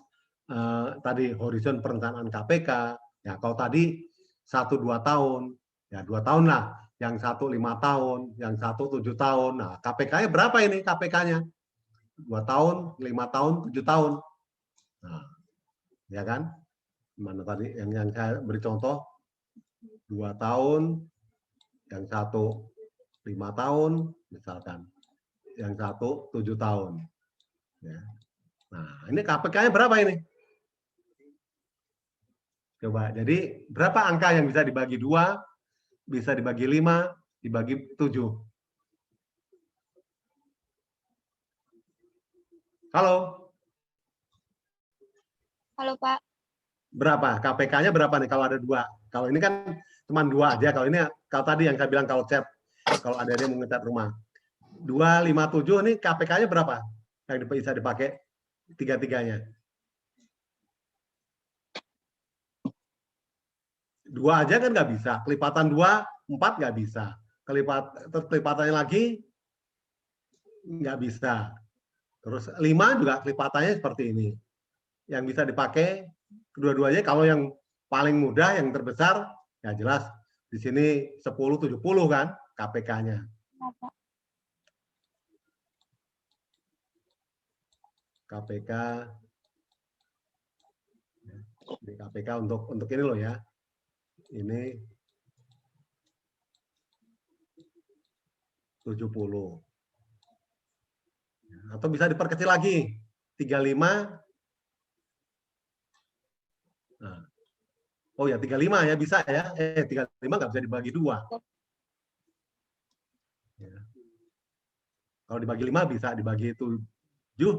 tadi horizon perencanaan KPK ya kalau tadi 1-2 tahun ya 2 tahun lah, yang 1 5 tahun, yang 1 7 tahun. Nah KPK-nya berapa ini KPK-nya? 2 tahun, 5 tahun, 7 tahun. Nah, ya kan? Mana tadi yang saya beri contoh 2 tahun, yang 1 5 tahun, misalkan. Yang 1 7 tahun. Ya. Nah, ini KPK-nya berapa ini? Coba, jadi berapa angka yang bisa dibagi 2, bisa dibagi 5, dibagi 7? Halo? Halo Pak. Berapa? KPK-nya berapa nih kalau ada 2? Kalau ini kan cuma 2 aja. Kalau ini kalau tadi yang saya bilang kalau cat, kalau ada dia mau ngecat rumah. 2, 5, 7 ini KPK-nya berapa? Yang bisa dipakai tiga-tiganya. 2 aja kan nggak bisa. Kelipatan 2, 4 nggak bisa. Kelipatannya lagi nggak bisa. Terus 5 juga kelipatannya seperti ini. Yang bisa dipakai kedua-duanya kalau yang paling mudah, yang terbesar, ya jelas di sini 10-70 kan KPK-nya. KPK di KPK untuk ini loh ya. Ini 70. Atau bisa diperkecil lagi. 35. Nah. Oh ya 35 ya bisa ya. 35 nggak bisa dibagi 2. Ya. Kalau dibagi 5 bisa, dibagi 7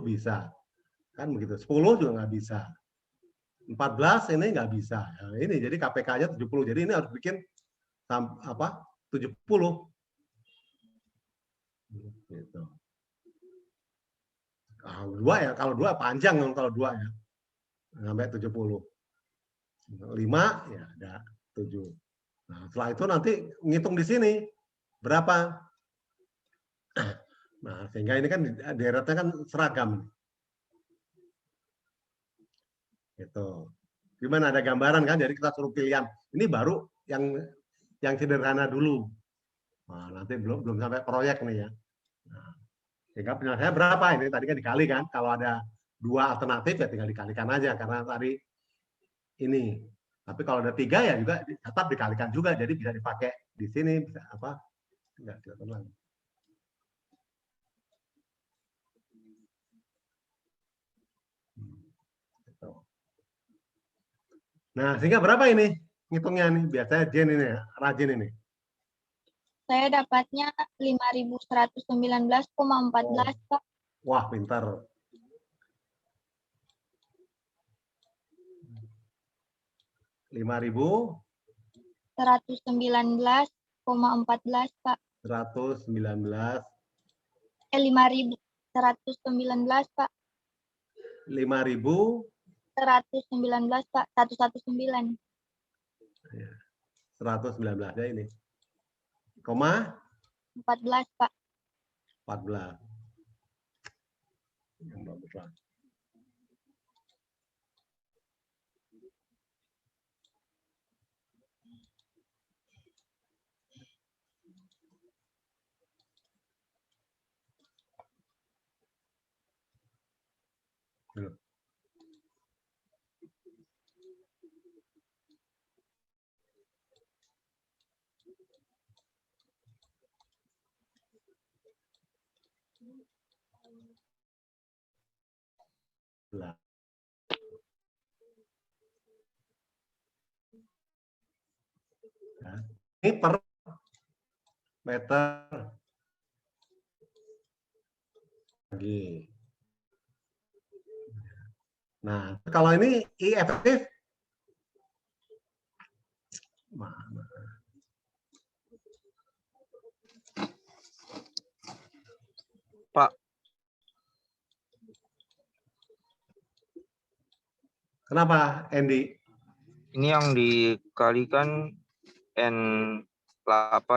bisa. Kan begitu. 10 juga nggak bisa. 14 ini nggak bisa. Nah, ini jadi KPK-nya 70. Jadi ini harus bikin 70. Gitu. Kalau 2 panjang kalau 2 ya. Sampai 70. 5 ya ada 7. Nah, setelah itu nanti ngitung di sini berapa. Nah, sehingga ini kan deretnya kan seragam. Gitu. Gimana ada gambaran kan? Jadi kita suruh pilihan. Ini baru yang sederhana dulu. Nah, nanti belum sampai proyek nih ya. Nah, sehingga penyelesaiannya berapa ini? Tadi kan dikali kan. Kalau ada 2 alternatif ya tinggal dikalikan aja karena tadi ini. Tapi kalau ada 3 ya juga tetap dikalikan juga. Jadi bisa dipakai di sini bisa apa? Enggak kelihatan lagi. Nah, sehingga berapa ini ngitungnya nih? Biasanya Jen ini ya, rajin ini. Saya dapatnya 5.119,14 Pak. Wah, pintar. 119,14 Pak. 119. 5.119 Pak. 5.119, 119 Pak, 119. 119 ya ini. Koma 14 Pak. 14. Yang bagus lah. Lah. Nah, ini per meter lagi. Nah, kalau ini I efektif mana? Pak, Kenapa, Andy? ini yang dikalikan N8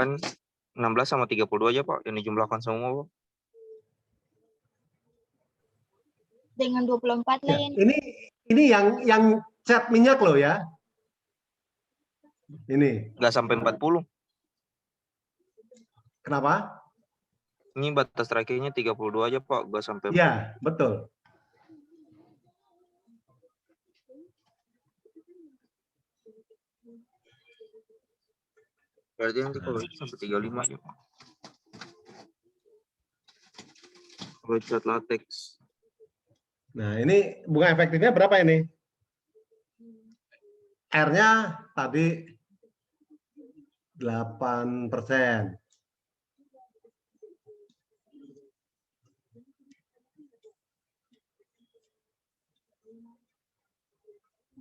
16 sama 32 aja, Pak. Yang dijumlahkan semua, Pak. Dengan 24 Ya, lain. ini yang cat minyak loh ya. Ini. Nggak sampai 40. Kenapa? Ini batas terakhirnya 32 aja, Pak. Nggak sampai. Iya, betul. Berarti nanti kalau itu sampai 35 aja, Pak. Kalau cat latex. Nah, ini bunga efektifnya berapa ini? R-nya tadi 8%.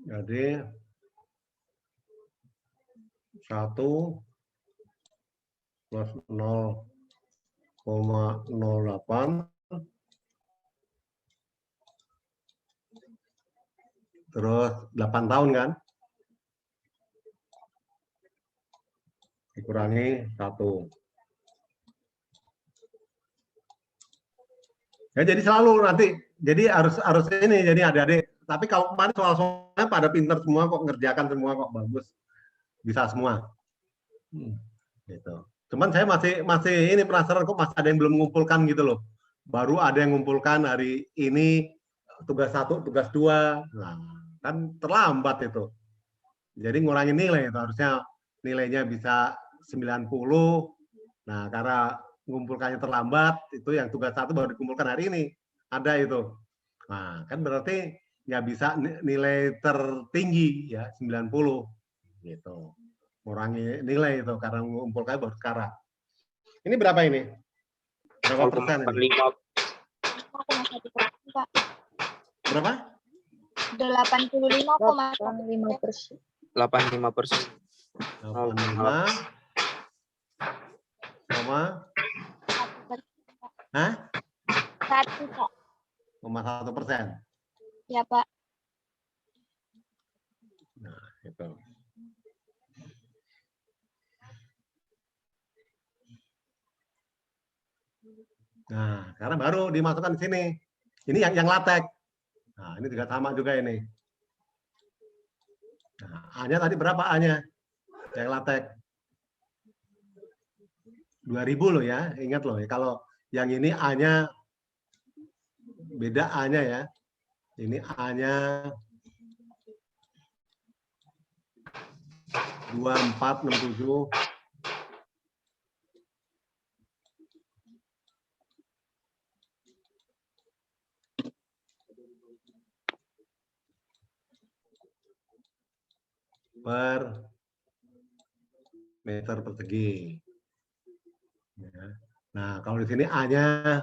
Jadi 1 plus 0,08 terus 8 tahun kan? Dikurangi 1. Ya, jadi selalu nanti, jadi harus ini, jadi adik-adik. Tapi kalau kemarin soal-soalnya pada pinter semua kok, ngerjakan semua kok, bagus, bisa semua. Gitu. Cuman saya masih ini penasaran kok masih ada yang belum mengumpulkan gitu loh. Baru ada yang mengumpulkan hari ini tugas 1, tugas 2. Nah, kan terlambat itu. Jadi ngurangin nilai itu, harusnya nilainya bisa 90. Nah, karena mengumpulkannya terlambat, itu yang tugas 1 baru dikumpulkan hari ini. Ada itu. Nah, kan berarti nggak bisa nilai tertinggi ya 90 gitu. Ngurangi nilai itu karena mengumpulkan baru sekarang. Ini berapa ini? Berapa persen ini? 5,1%, Pak. Berapa? 85,5%. 85%. 85, koma, 1%. hah? 1, Pak. 0,1%. Ya, Pak. Nah, itu. Nah, sekarang baru dimasukkan di sini. Ini yang latek. Nah, ini juga sama juga ini. Nah, A-nya tadi berapa A-nya? Yang latek. 2000 loh ya, ingat loh ya. Kalau yang ini A-nya beda A-nya ya. Ini A-nya 2467. Per meter persegi. Ya. Nah, kalau di sini A-nya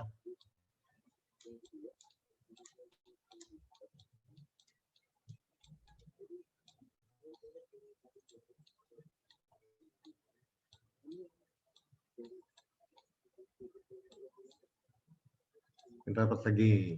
meter persegi.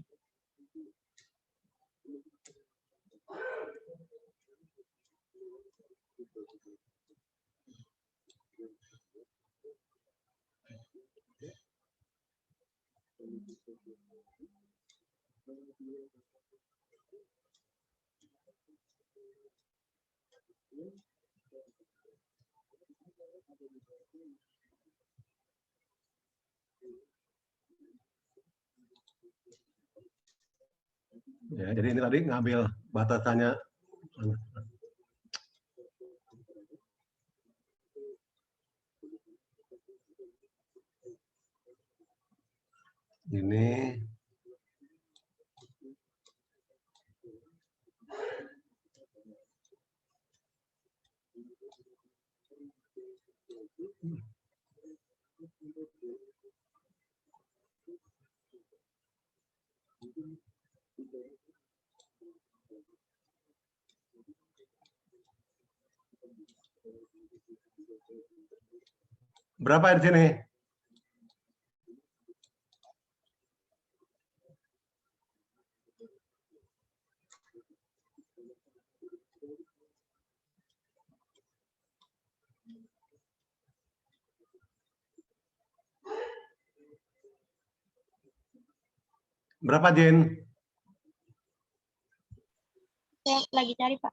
Ya, jadi ini tadi ngambil batasannya. Ini berapa di sini? Berapa, Jen? Saya lagi cari, Pak.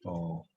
Oh.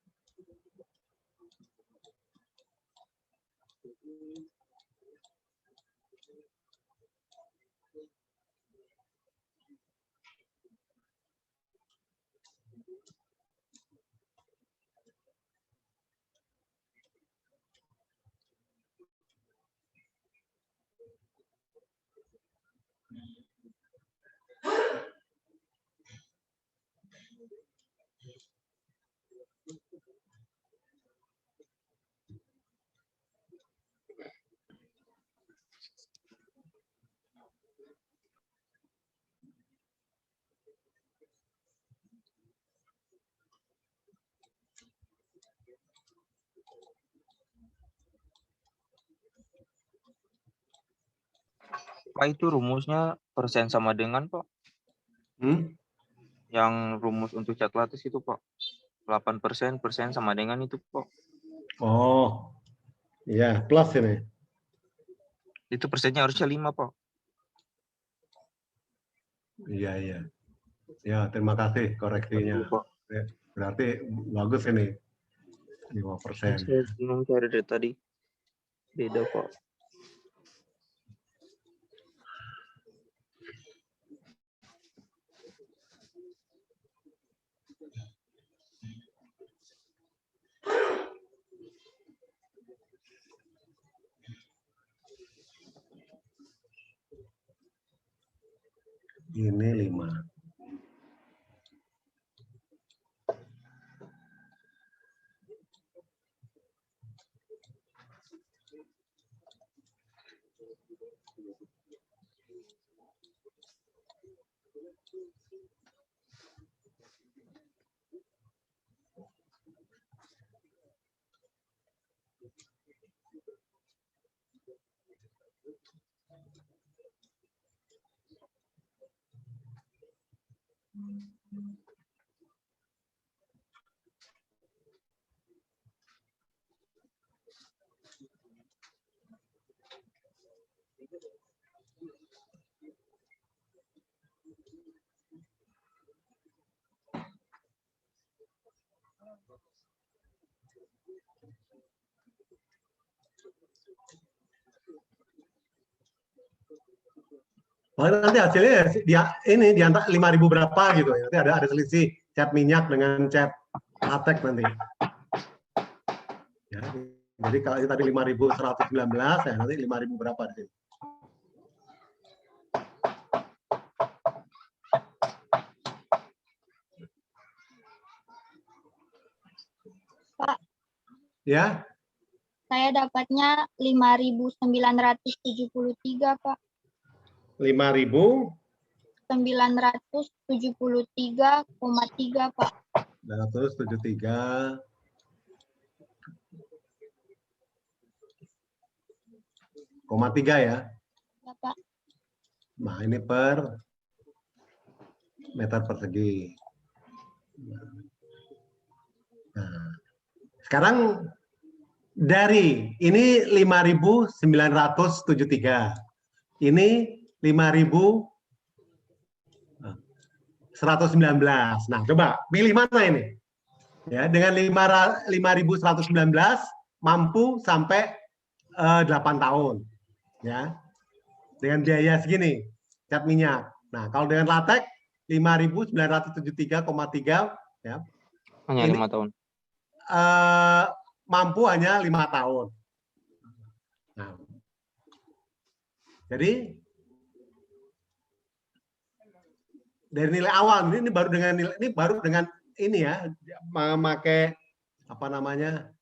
Pak, itu rumusnya persen sama dengan, Pak. Yang rumus untuk cat lattice itu, Pak. 8% persen sama dengan itu, Pak. Oh. Iya, plus ini. Itu persennya harusnya 5, Pak. Iya, iya. Ya, terima kasih koreksinya. Pak. Ya, berarti bagus ini. 5%. Saya bingung cari dari tadi. Beda, Pak. Ini 5. Paling nanti hasilnya dia ini di antara 5.000 berapa gitu ya. Nanti ada selisih cat minyak dengan cat latex nanti. Ya, jadi kalau tadi 5.119 ya nanti 5.000 berapa di sini. Pak. Ya. Saya dapatnya 5.973, Pak. 5.973,3, Pak. 973,3 ya. Ya, Pak. Nah, ini per meter persegi. Nah, sekarang dari ini 5.973. Ini 5.973. 119. Nah, coba pilih mana ini? Ya, dengan 5.119 mampu sampai 8 tahun. Ya. Dengan biaya segini, cat minyak. Nah, kalau dengan latex 5.973,3 ya. Hanya Ini 5 tahun. mampu hanya 5 tahun. Nah, jadi dari nilai awal ini baru dengan nilai ini baru dengan ini ya memakai apa namanya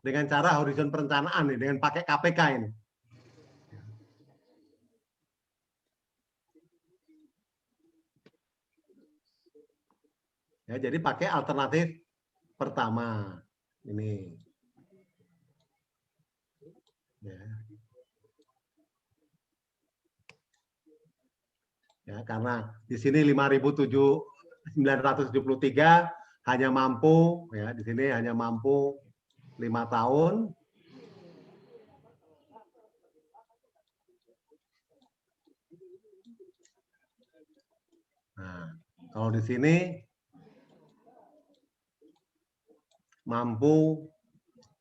dengan cara horizon perencanaan nih, dengan pakai KPK ini. Ya, jadi pakai alternatif pertama ini. Ya. Ya, karena di sini 5.973 hanya mampu ya, di sini hanya mampu 5 tahun. Nah, kalau di sini mampu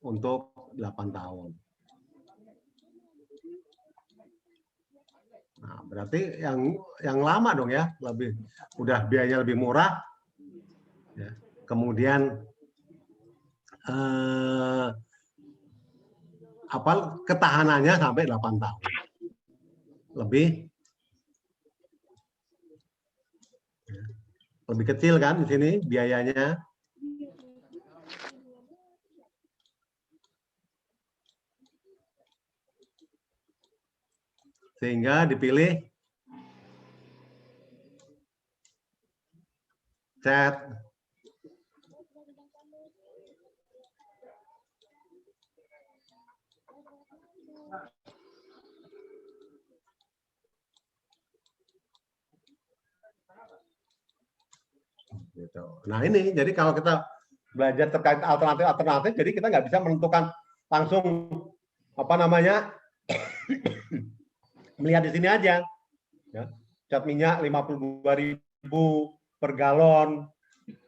untuk 8 tahun. Nah, berarti yang lama dong ya, lebih udah biayanya lebih murah. Ya. Kemudian ketahanannya sampai 8 tahun. Lebih kecil kan di sini biayanya. Sehingga dipilih cat gitu. Nah ini jadi kalau kita belajar terkait alternatif, jadi kita nggak bisa menentukan langsung apa namanya melihat di sini aja. Ya. Cat minyak 52.000 per galon.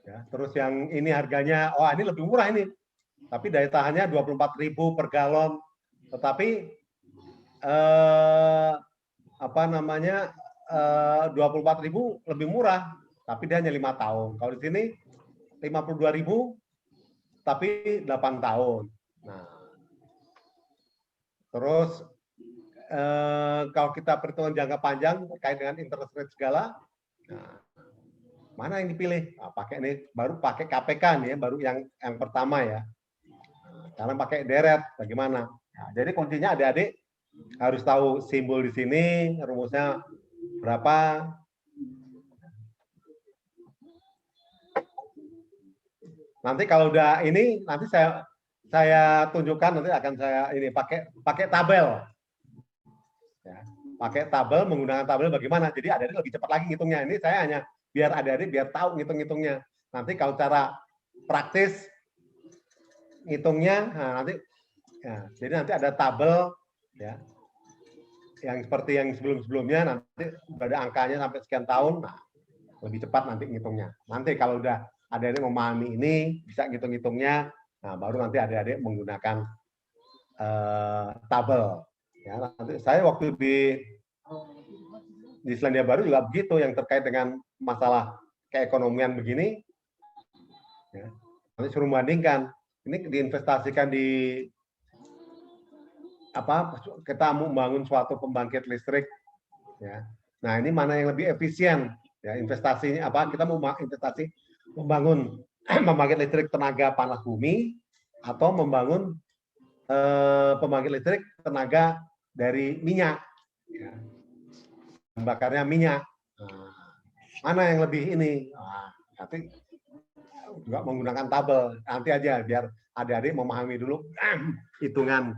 Ya. Terus yang ini harganya, wah ini lebih murah ini. Tapi daya tahannya 24.000 per galon. Tetapi apa namanya 24.000 lebih murah, tapi dia hanya 5 tahun. Kalau di sini 52.000 tapi 8 tahun. Nah, terus kalau kita perhitungan jangka panjang terkait dengan interest rate segala, nah, mana yang dipilih? Nah, pakai ini baru pakai KPK nih ya, baru yang pertama ya. Nah, karena pakai deret bagaimana? Nah, jadi kuncinya adik-adik harus tahu simbol di sini, rumusnya berapa. Nanti kalau udah ini, nanti saya tunjukkan, nanti akan saya ini pakai tabel. Ya, pakai tabel, menggunakan tabel bagaimana. Jadi adik-adik lebih cepat lagi ngitungnya. Ini saya hanya biar adik-adik biar tahu ngitung-ngitungnya. Nanti kalau cara praktis ngitungnya, nah nanti ya, jadi nanti ada tabel ya yang seperti yang sebelum-sebelumnya, nanti ada angkanya sampai sekian tahun, nah lebih cepat nanti ngitungnya. Nanti kalau udah adik-adik memahami ini, bisa ngitung-ngitungnya, nah baru nanti adik-adik menggunakan tabel. Ya, nanti saya waktu di Selandia Baru juga begitu, yang terkait dengan masalah keekonomian begini, ya, nanti suruh membandingkan, ini diinvestasikan di apa, kita mau membangun suatu pembangkit listrik, ya. Nah ini mana yang lebih efisien, ya investasinya apa? Kita mau investasi membangun pembangkit listrik tenaga panas bumi atau membangun pembangkit listrik tenaga dari minyak, ya. Bakarnya minyak. Nah, mana yang lebih ini? Nah, nanti juga menggunakan tabel. Nanti aja biar adik-adik memahami dulu hitungan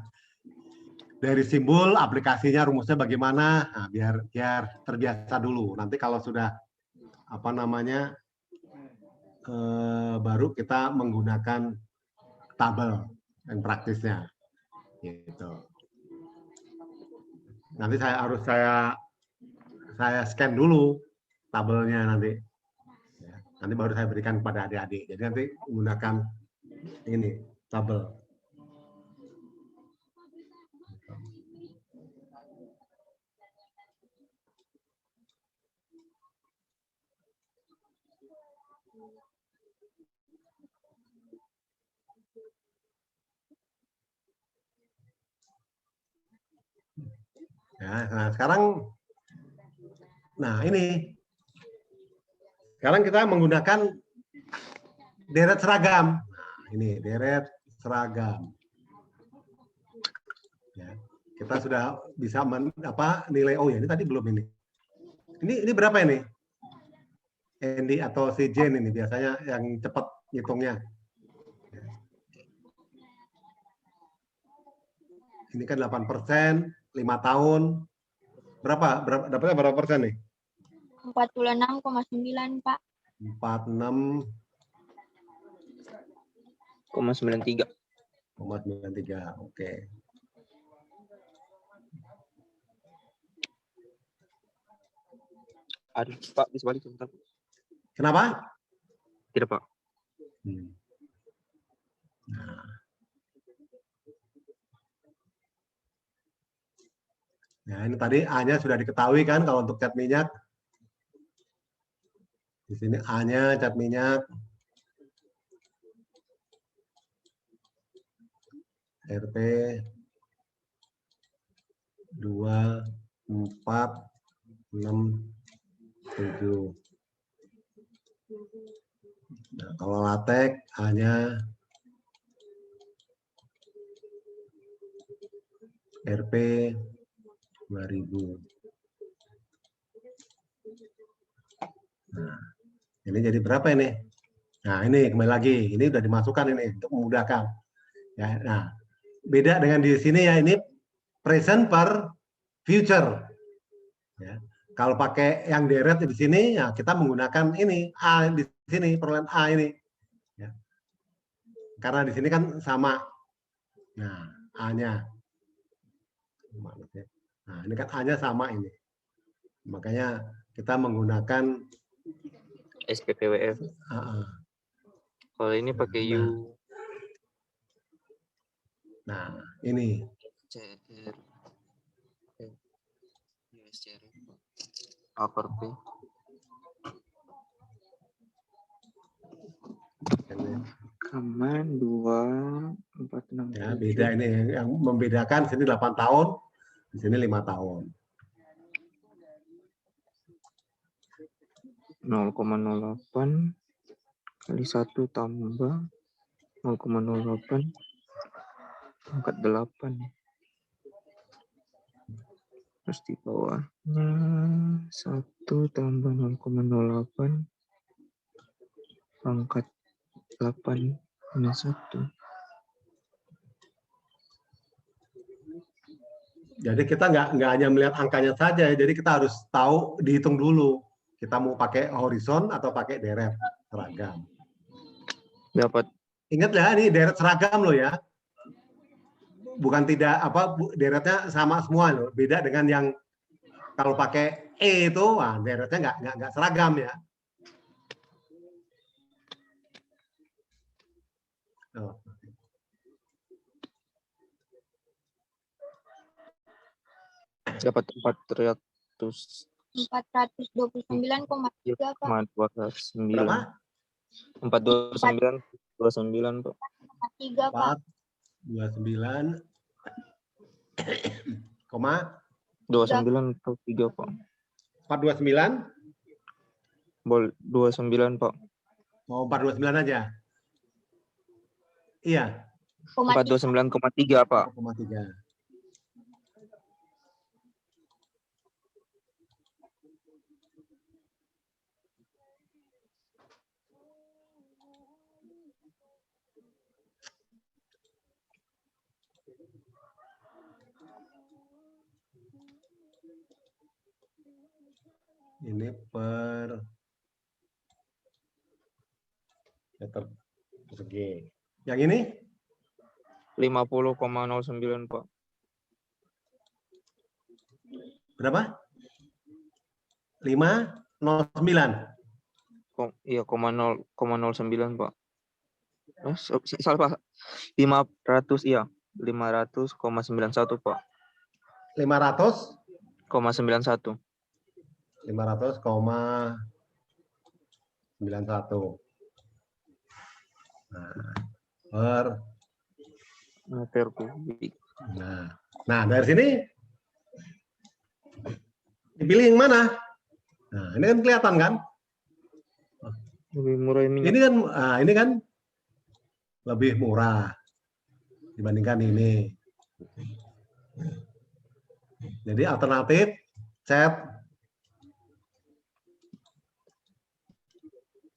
dari simbol, aplikasinya, rumusnya bagaimana. Nah, biar terbiasa dulu. Nanti kalau sudah apa namanya baru kita menggunakan tabel yang praktisnya. Gitu. Nanti saya scan dulu tabelnya nanti. Nanti baru saya berikan kepada adik-adik. Jadi nanti menggunakan ini tabel. Ya, nah sekarang, nah ini, sekarang kita menggunakan deret seragam. Nah, ini deret seragam. Ya, kita sudah bisa nilai. Oh ya, ini tadi belum ini. Ini berapa ini? Andy atau si Jane ini biasanya yang cepat ngitungnya. Ini kan 8%, 5 tahun. Dapatnya berapa persen nih? 46,9, Pak. 46,93. 46,93. Oke. Aduh, Pak, bisa balik sebentar. Kenapa? Tidak, Pak. Nah, ini tadi A-nya sudah diketahui kan kalau untuk cat minyak. Di sini A-nya cat minyak. RP 2, 4, 6, 7. Nah, kalau latek A-nya RP 2000. Nah, ini jadi berapa ini? Nah, ini kembali lagi. Ini udah dimasukkan ini untuk memudahkan. Ya, nah, beda dengan di sini ya, ini present per future. Ya. Kalau pakai yang deret di sini, ya kita menggunakan ini A di sini, perolehan A ini. Ya. Karena di sini kan sama. Nah, A-nya. Nah, ini kan A-nya sama ini. Makanya kita menggunakan SPPWF. Kalau ini pakai U. Nah, ini. CR. USCR. Upper P. Kaman 2, 4, 6. Ya, beda ini yang membedakan sini 8 tahun, di sini 5 tahun. 0,08 kali 1 tambah 0,08 pangkat 8. Terus di bawahnya 1 tambah 0,08 pangkat 8 minus 1. Jadi kita nggak hanya melihat angkanya saja, jadi kita harus tahu, dihitung dulu. Kita mau pakai horizon atau pakai deret seragam. Dapat. Ingat ya, ini deret seragam loh ya. Bukan tidak deretnya sama semua loh. Beda dengan yang kalau pakai E itu, wah, deretnya nggak seragam ya. Oh. Dapat 429,3, Pak. 429. Berapa? 429, Pak. 3, Pak. 429, 29 atau 3, Pak. 429? 29, Pak. Oh, 429 aja. Iya. 429,3, Pak. 4,3. Ini per meter persegi. Yang ini? 50,09, Pak. Berapa? 509. Iya, 0,09 Pak. Salah Pak. 500 iya. 500,91 Pak. 500 591. 500,91. Per. Meter kubik. Nah, dari sini dipilih yang mana? Nah, ini kan kelihatan kan? Lebih murah minyak. Ini kan lebih murah dibandingkan ini. Jadi alternatif cat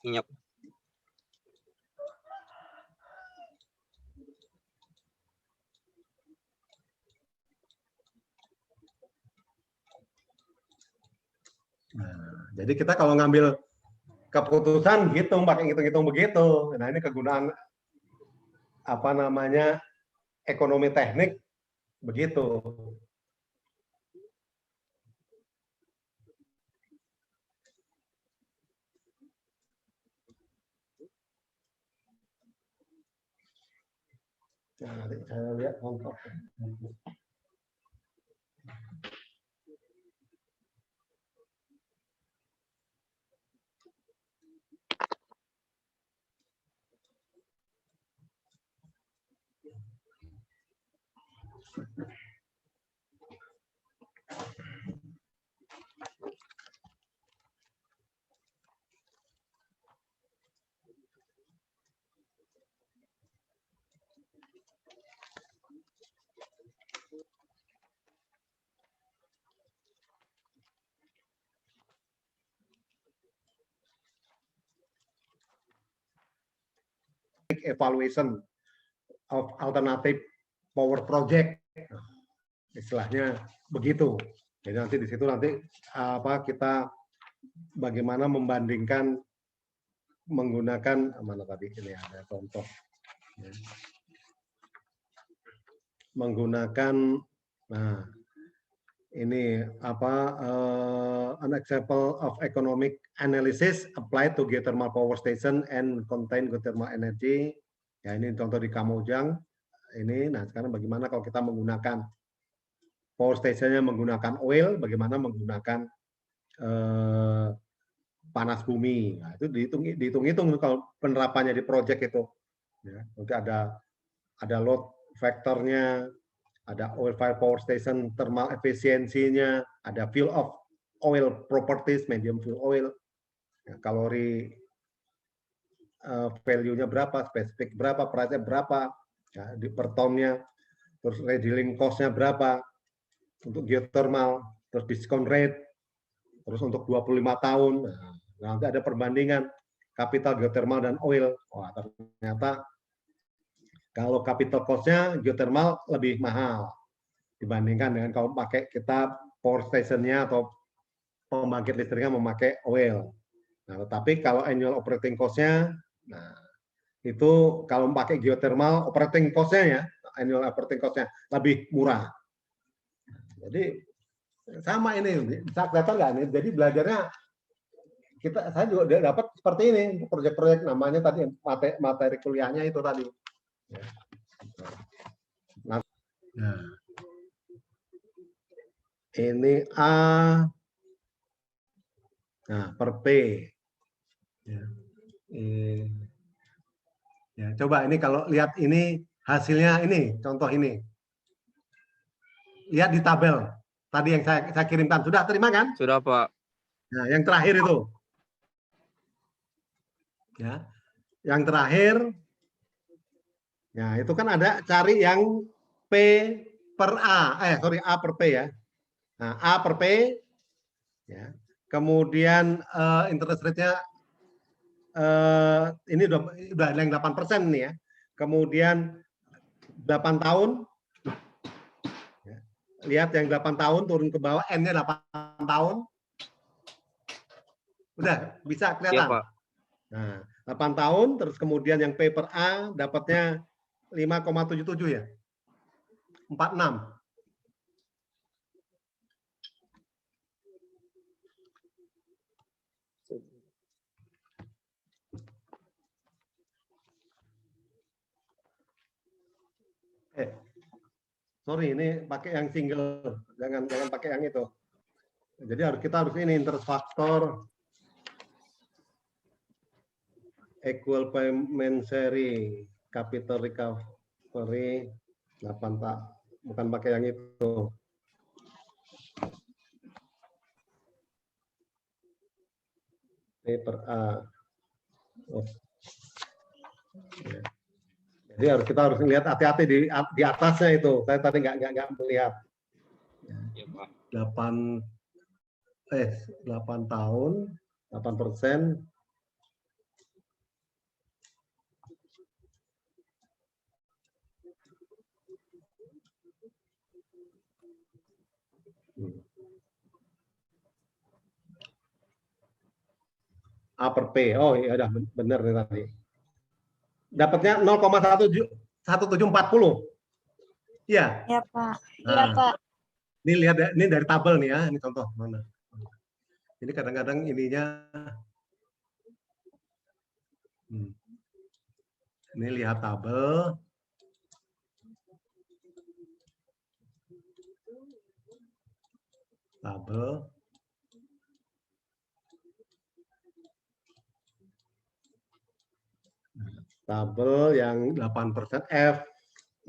Minyak. Nah, jadi kita kalau ngambil keputusan pakai hitung-hitung begitu. Nah, ini kegunaan apa namanya ekonomi teknik begitu. Nah, nanti saya lihat contoh. Evaluation of alternative power project, istilahnya begitu. Jadi nanti di situ kita bagaimana membandingkan menggunakan mana tadi ini ada contoh ya. Menggunakan ini an example of economic analysis applied to geothermal power station and contain geothermal energy. Ya, ini contoh di Kamojang. Ini, nah sekarang bagaimana kalau kita menggunakan power stationnya menggunakan oil, bagaimana menggunakan panas bumi. Nah, itu dihitung-hitung kalau penerapannya di project itu. Ya, nanti ada load factornya, ada oil fire power station thermal efisiensinya, ada fuel of oil properties, medium fuel oil, ya, kalori value-nya berapa, spesifik berapa, price-nya berapa, ya, di per tonnya, terus redealing cost-nya berapa untuk geothermal, terus discount rate, terus untuk 25 tahun. Nah, nanti ada perbandingan capital geothermal dan oil. Wah, ternyata kalau capital cost-nya geothermal lebih mahal dibandingkan dengan kalau pakai kita power station-nya atau pembangkit listriknya memakai oil. Nah, tetapi kalau annual operating cost-nya, nah itu kalau pakai geothermal operating cost-nya ya, annual operating cost-nya lebih murah. Jadi sama ini, bisa kelihatan nggak nih? Jadi belajarnya saya juga dapat seperti ini untuk proyek-proyek namanya tadi materi kuliahnya itu tadi. Nah, ini A, nah per P. Ya, coba ini kalau lihat ini hasilnya ini, contoh ini. Lihat di tabel tadi yang saya kirimkan. Sudah terima kan? Sudah Pak. Nah, yang terakhir itu. Ya. Yang terakhir, ya itu kan ada cari yang P per A. A per P ya. Nah, A per P. Ya. Kemudian interest rate-nya ini udah yang 8% nih ya. Kemudian 8 tahun. Ya. Lihat yang 8 tahun turun ke bawah, N-nya 8 tahun. Udah bisa kelihatan. Iya, Pak. Nah, 8 tahun, terus kemudian yang P per A dapatnya 5,77 ya. 46. Sorry, ini pakai yang single, jangan pakai yang itu. Jadi kita harus ini interest factor equal payment sharing, capital recovery 8 tak, bukan pakai yang itu. Ini per A. Oh. Ya. Jadi kita harus lihat hati-hati di atasnya itu. Saya tadi nggak melihat. Ya, Pak. 8 tahun, 8%. A per P. Oh iya udah benar nih tadi. Dapatnya 0,1740. Iya. Ya, Pak. Iya, Nah, Pak. ini lihat ya, ini dari tabel nih ya, ini contoh mana. Ini kadang-kadang ininya ini lihat tabel. Tabel yang 8% F6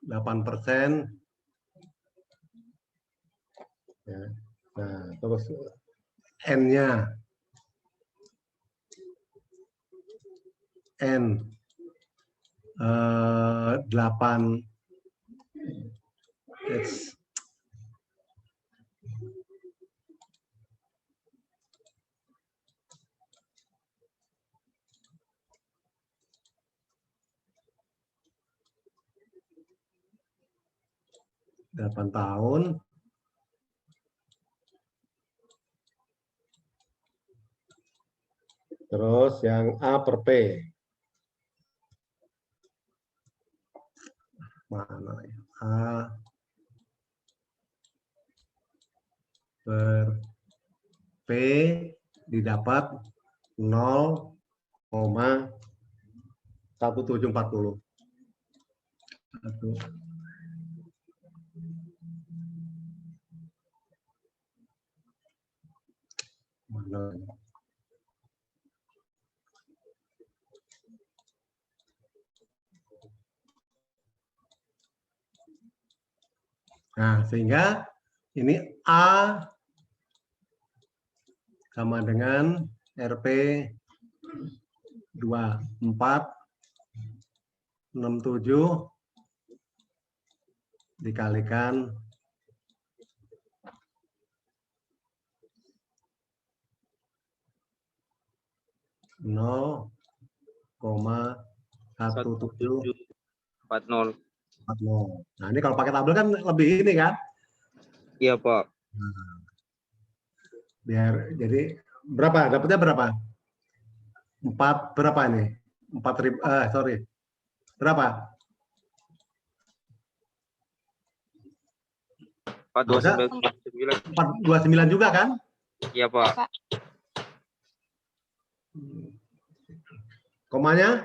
8%. Ya. Nah, terus N-nya N 8 8 tahun. Terus yang A per P. Mana ya? A per P didapat 0,1740. Mana? Nah, sehingga ini A sama dengan RP 2467 dikalikan 1740. Nah, ini kalau pakai tabel kan lebih ini kan? Iya, Pak. Biar jadi berapa? Dapatnya berapa? 4 berapa ini? 4.000 sorry. Berapa? 429. 429 juga kan? Iya, Pak. Komanya?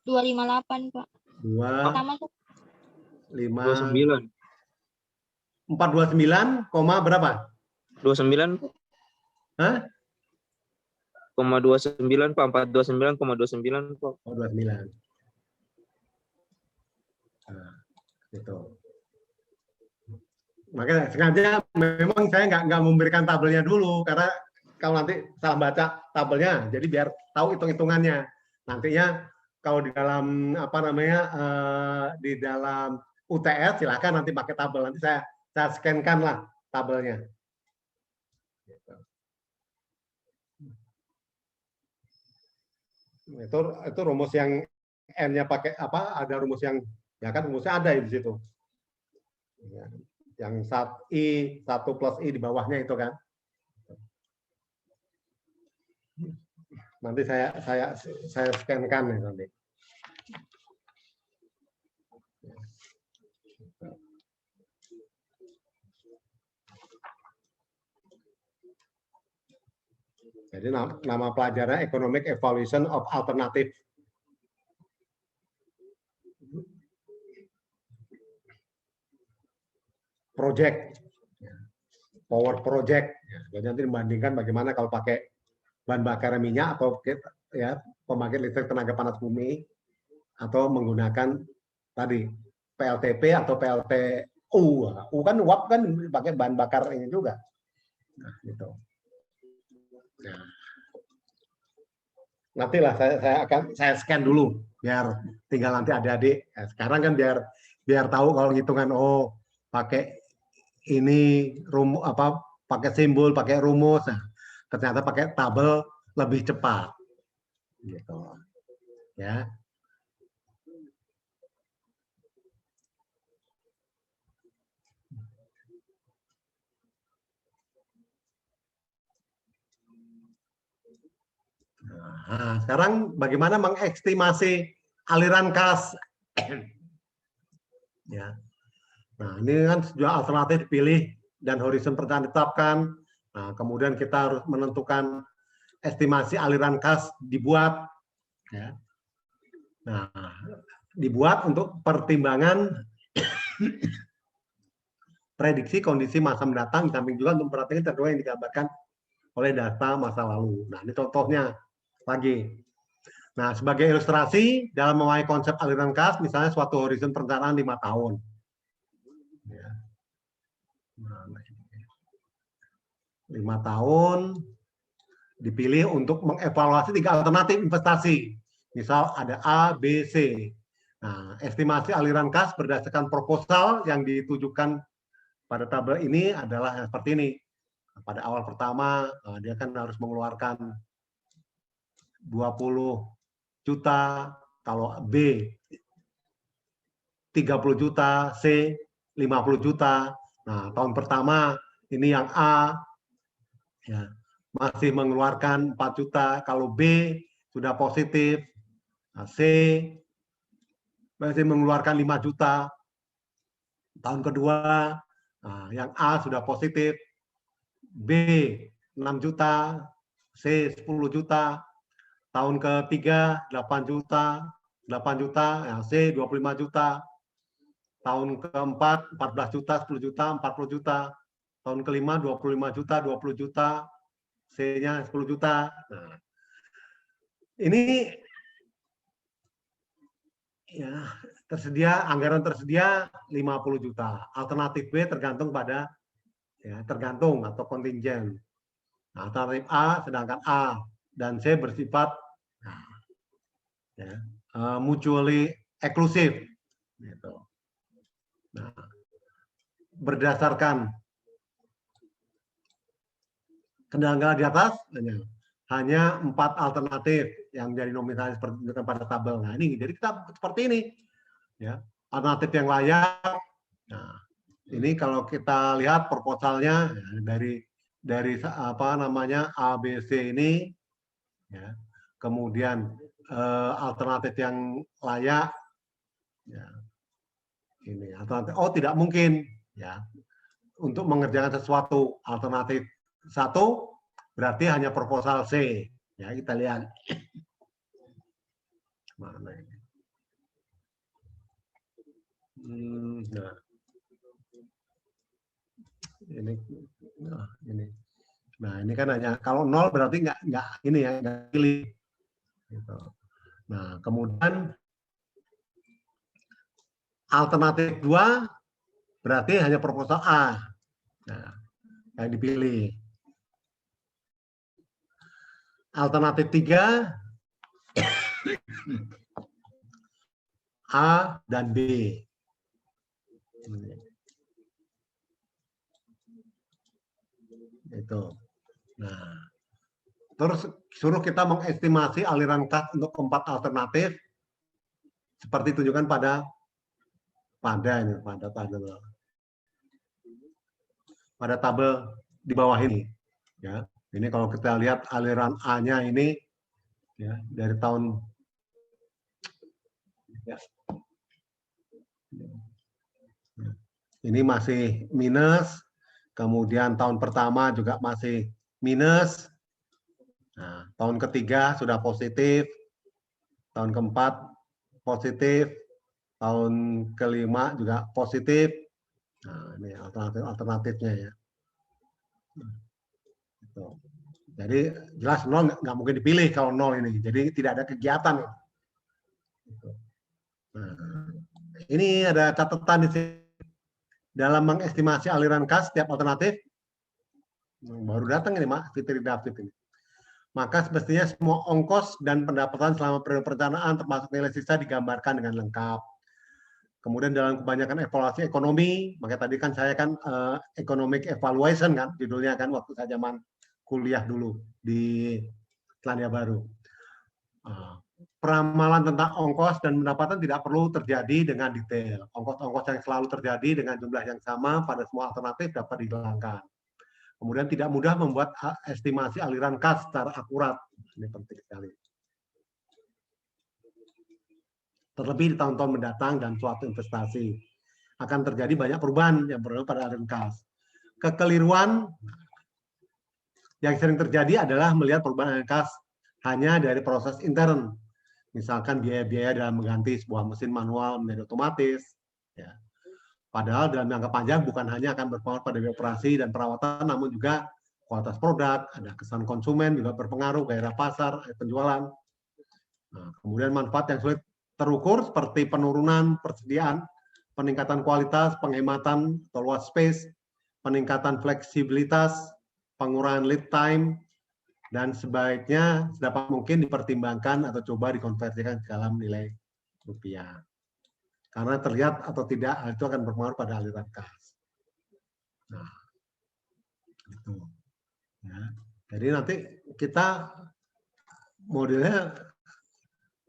258, Pak. 2 Sama tuh. 5 29. 429, koma berapa? 29. Hah? 29, Pak. 429,29, Pak. Oh, 29. Nah, itu. Makanya sengaja memang saya nggak memberikan tabelnya dulu karena kalau nanti salah baca tabelnya, jadi biar tahu hitung-hitungannya. Nantinya kalau di dalam apa namanya di dalam UTS silakan nanti pakai tabel, nanti saya scan-kan lah tabelnya. Itu rumus yang N-nya pakai apa? Ada rumus yang ya kan rumusnya ada di situ. Yang satu plus I di bawahnya itu kan. Nanti saya scan-kan ya nanti. Jadi nama pelajarannya Economic Evaluation of Alternative Project, Power Project. Jadi nanti membandingkan bagaimana kalau pakai bahan bakar minyak atau ya pembangkit listrik tenaga panas bumi atau menggunakan tadi PLTP atau PLTU. U kan uap kan pakai bahan bakar ini juga. Nah, gitu. Nah, nantilah saya scan dulu biar tinggal nanti adik-adik. Nah, sekarang kan biar tahu kalau hitungan pakai ini pakai simbol, pakai rumus. Nah, ternyata pakai tabel lebih cepat. Gitu. Ya. Nah, sekarang bagaimana mengestimasi aliran kas? Ya. Nah, ini kan sejumlah alternatif dipilih dan horizon pertama ditetapkan. Nah, kemudian kita harus menentukan estimasi aliran kas dibuat. Ya. Nah, dibuat untuk pertimbangan prediksi kondisi masa mendatang, samping juga untuk memperhatikan terkait yang digambarkan oleh data masa lalu. Nah, ini contohnya lagi. Nah, sebagai ilustrasi dalam memahami konsep aliran kas, misalnya suatu horizon perencanaan 5 tahun. Ya. 5 tahun dipilih untuk mengevaluasi 3 alternatif investasi. Misal ada A, B, C. Nah, estimasi aliran kas berdasarkan proposal yang ditujukan pada tabel ini adalah seperti ini. Pada awal pertama, dia kan harus mengeluarkan 20 juta, kalau B 30 juta, C 50 juta. Nah, tahun pertama ini yang A ya, masih mengeluarkan 4 juta, kalau B sudah positif, nah, C masih mengeluarkan 5 juta. Tahun kedua, nah, yang A sudah positif, B 6 juta, C 10 juta. Tahun ketiga 8 juta, ya, C 25 juta. Tahun keempat 14 juta, 10 juta, 40 juta. Tahun kelima 25 juta, 20 juta. C-nya 10 juta. Nah, ini ya anggaran tersedia 50 juta. Alternatif B tergantung pada tergantung atau kontingen. Nah, alternatif A sedangkan A dan C bersifat mutually exclusive. Gitu. Nah, berdasarkan kendala di atas hanya 4 alternatif yang jadi nominal seperti pada tabel. Nah, ini jadi kita seperti ini, ya, alternatif yang layak. Nah, ini kalau kita lihat proposalnya dari apa namanya ABC ini, ya, kemudian alternatif yang layak, ya, ini alternatif. Oh, tidak mungkin, ya, untuk mengerjakan sesuatu alternatif 1 berarti hanya proposal C. Ya, kita lihat. Mana ini? Nah. Ini. Nah, ini kan hanya kalau 0 berarti nggak ini ya, nggak pilih. Gitu. Nah, kemudian alternatif 2 berarti hanya proposal A. Nah, yang dipilih. Alternatif 3 A dan B. Itu. Nah, terus suruh kita mengestimasi aliran kas untuk 4 alternatif seperti tunjukkan pada tabel di bawah ini. Ya, ini kalau kita lihat aliran A-nya ini, ya, dari tahun ya, ini masih minus, kemudian tahun pertama juga masih minus. Nah, tahun ketiga sudah positif, tahun keempat positif, tahun kelima juga positif. Nah, ini alternatifnya ya. Gitu. Jadi jelas nol nggak mungkin dipilih kalau nol ini. Jadi tidak ada kegiatan. Gitu. Nah, ini ada catatan di sini. Dalam mengestimasi aliran kas setiap alternatif, baru datang ini Mak Fitri David ini. Maka semestinya semua ongkos dan pendapatan selama periode perencanaan termasuk nilai sisa digambarkan dengan lengkap. Kemudian dalam kebanyakan evaluasi ekonomi, makanya tadi kan saya kan economic evaluation kan judulnya kan waktu saya zaman kuliah dulu di Selandia Baru. Peramalan tentang ongkos dan pendapatan tidak perlu terjadi dengan detail. Ongkos-ongkos yang selalu terjadi dengan jumlah yang sama pada semua alternatif dapat dihilangkan. Kemudian tidak mudah membuat estimasi aliran kas secara akurat. Ini penting sekali. Terlebih di tahun-tahun mendatang dan suatu investasi. Akan terjadi banyak perubahan yang berlaku pada aliran kas. Kekeliruan yang sering terjadi adalah melihat perubahan aliran kas hanya dari proses intern. Misalkan biaya-biaya dalam mengganti sebuah mesin manual menjadi otomatis. Ya. Padahal dalam jangka panjang bukan hanya akan berpengaruh pada biaya operasi dan perawatan, namun juga kualitas produk, ada kesan konsumen juga berpengaruh, gairah pasar, penjualan. Nah, kemudian manfaat yang sulit terukur seperti penurunan persediaan, peningkatan kualitas, penghematan atau luas space, peningkatan fleksibilitas, pengurangan lead time, dan sebaiknya sedapat mungkin dipertimbangkan atau coba dikonversikan ke dalam nilai rupiah. Karena terlihat atau tidak, itu akan berpengaruh pada aliran kas. Nah, itu. Ya. Jadi nanti kita modelnya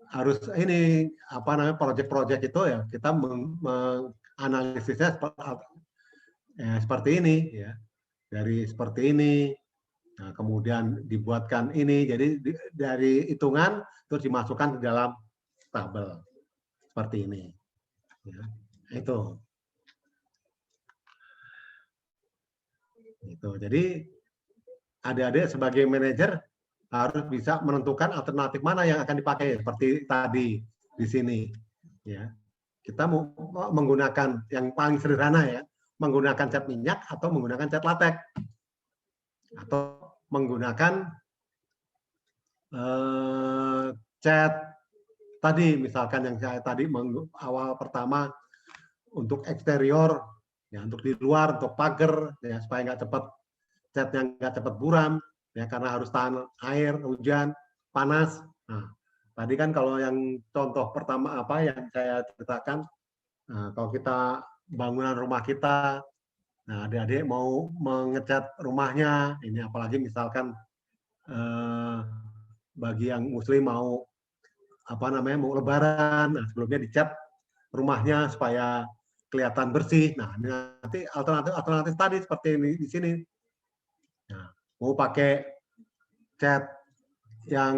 harus ini apa namanya proyek-proyek itu ya kita menganalisisnya seperti ini ya, dari seperti ini. Nah, kemudian dibuatkan ini, jadi dari hitungan terus dimasukkan ke dalam tabel seperti ini. Ya, itu. Jadi adik-adik sebagai manajer harus bisa menentukan alternatif mana yang akan dipakai seperti tadi di sini. Ya, kita mau menggunakan yang paling sederhana ya, menggunakan cat minyak atau menggunakan cat latex atau menggunakan cat tadi misalkan yang saya tadi awal pertama untuk eksterior ya, untuk di luar, untuk pagar ya, supaya nggak cepat catnya nggak cepat buram ya, karena harus tahan air, hujan, panas. Nah, tadi kan kalau yang contoh pertama apa yang saya ceritakan, nah, kalau kita bangunan rumah kita, nah adik-adik mau mengecat rumahnya, ini apalagi misalkan bagi yang muslim mau apa namanya mau lebaran, nah sebelumnya dicat rumahnya supaya kelihatan bersih. Nah, nanti alternatif tadi seperti ini di sini. Nah, mau pakai cat yang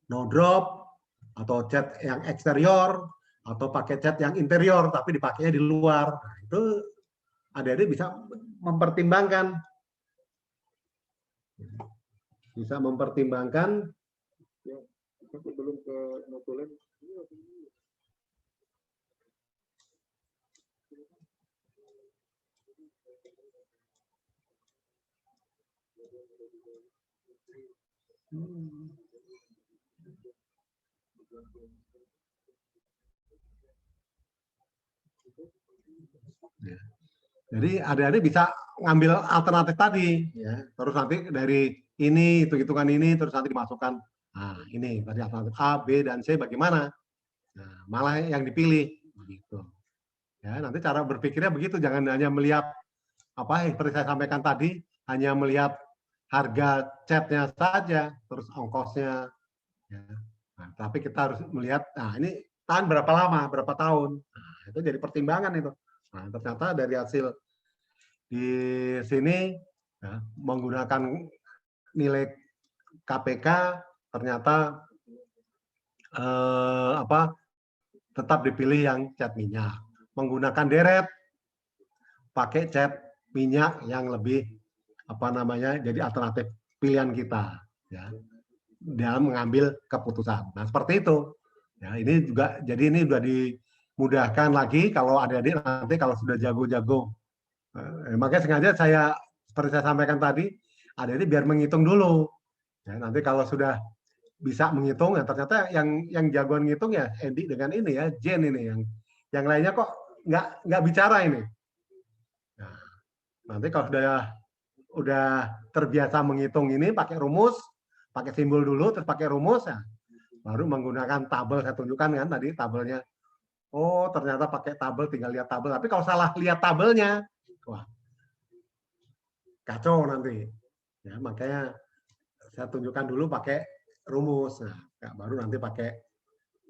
no drop atau cat yang eksterior atau pakai cat yang interior tapi dipakainya di luar. Nah, itu adik-adik bisa mempertimbangkan. Bisa mempertimbangkan belum ke notulen. Ya. Jadi adik-adik bisa ngambil alternatif tadi, ya. Terus nanti dari ini, hitung-hitungan ini, terus nanti dimasukkan. Nah, ini tadi alternatif A, B, dan C bagaimana? Nah, malah yang dipilih, begitu. Ya, nanti cara berpikirnya begitu, jangan hanya melihat apa yang seperti saya sampaikan tadi, hanya melihat harga catnya saja, terus ongkosnya. Ya. Nah, tapi kita harus melihat, nah ini tahan berapa lama, berapa tahun. Nah, itu jadi pertimbangan itu. Nah, ternyata dari hasil di sini ya, menggunakan nilai KPK ternyata tetap dipilih yang cat minyak. Menggunakan deret pakai cat minyak yang lebih apa namanya jadi alternatif pilihan kita ya dalam mengambil keputusan. Nah, seperti itu. Ya, ini juga jadi ini sudah dimudahkan lagi kalau adik-adik nanti kalau sudah jago-jago. Makanya sengaja saya seperti saya sampaikan tadi, adik-adik biar menghitung dulu. Ya, nanti kalau sudah bisa menghitung, ya ternyata yang jagoan ngitung ya Edi dengan ini ya, Jen ini yang lainnya kok nggak bicara ini. Nah, nanti kalau udah terbiasa menghitung ini pakai rumus, pakai simbol dulu, terus pakai rumus, ya, baru menggunakan tabel. Saya tunjukkan kan tadi tabelnya. Oh, ternyata pakai tabel, tinggal lihat tabel. Tapi kalau salah lihat tabelnya, wah, kacau nanti. Ya, makanya saya tunjukkan dulu pakai rumus. Nah, baru nanti pakai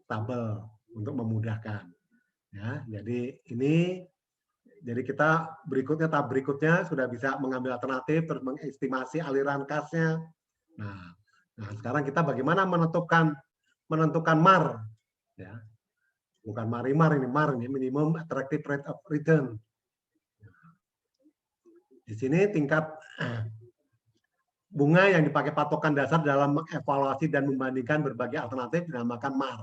tabel untuk memudahkan. Ya, jadi kita tahap berikutnya sudah bisa mengambil alternatif, terus mengestimasi aliran kasnya. Nah, sekarang kita bagaimana menentukan MAR, ya, bukan MAR ini MAR ini minimum attractive rate of return. Di sini tingkat bunga yang dipakai patokan dasar dalam mengevaluasi dan membandingkan berbagai alternatif dinamakan MAR,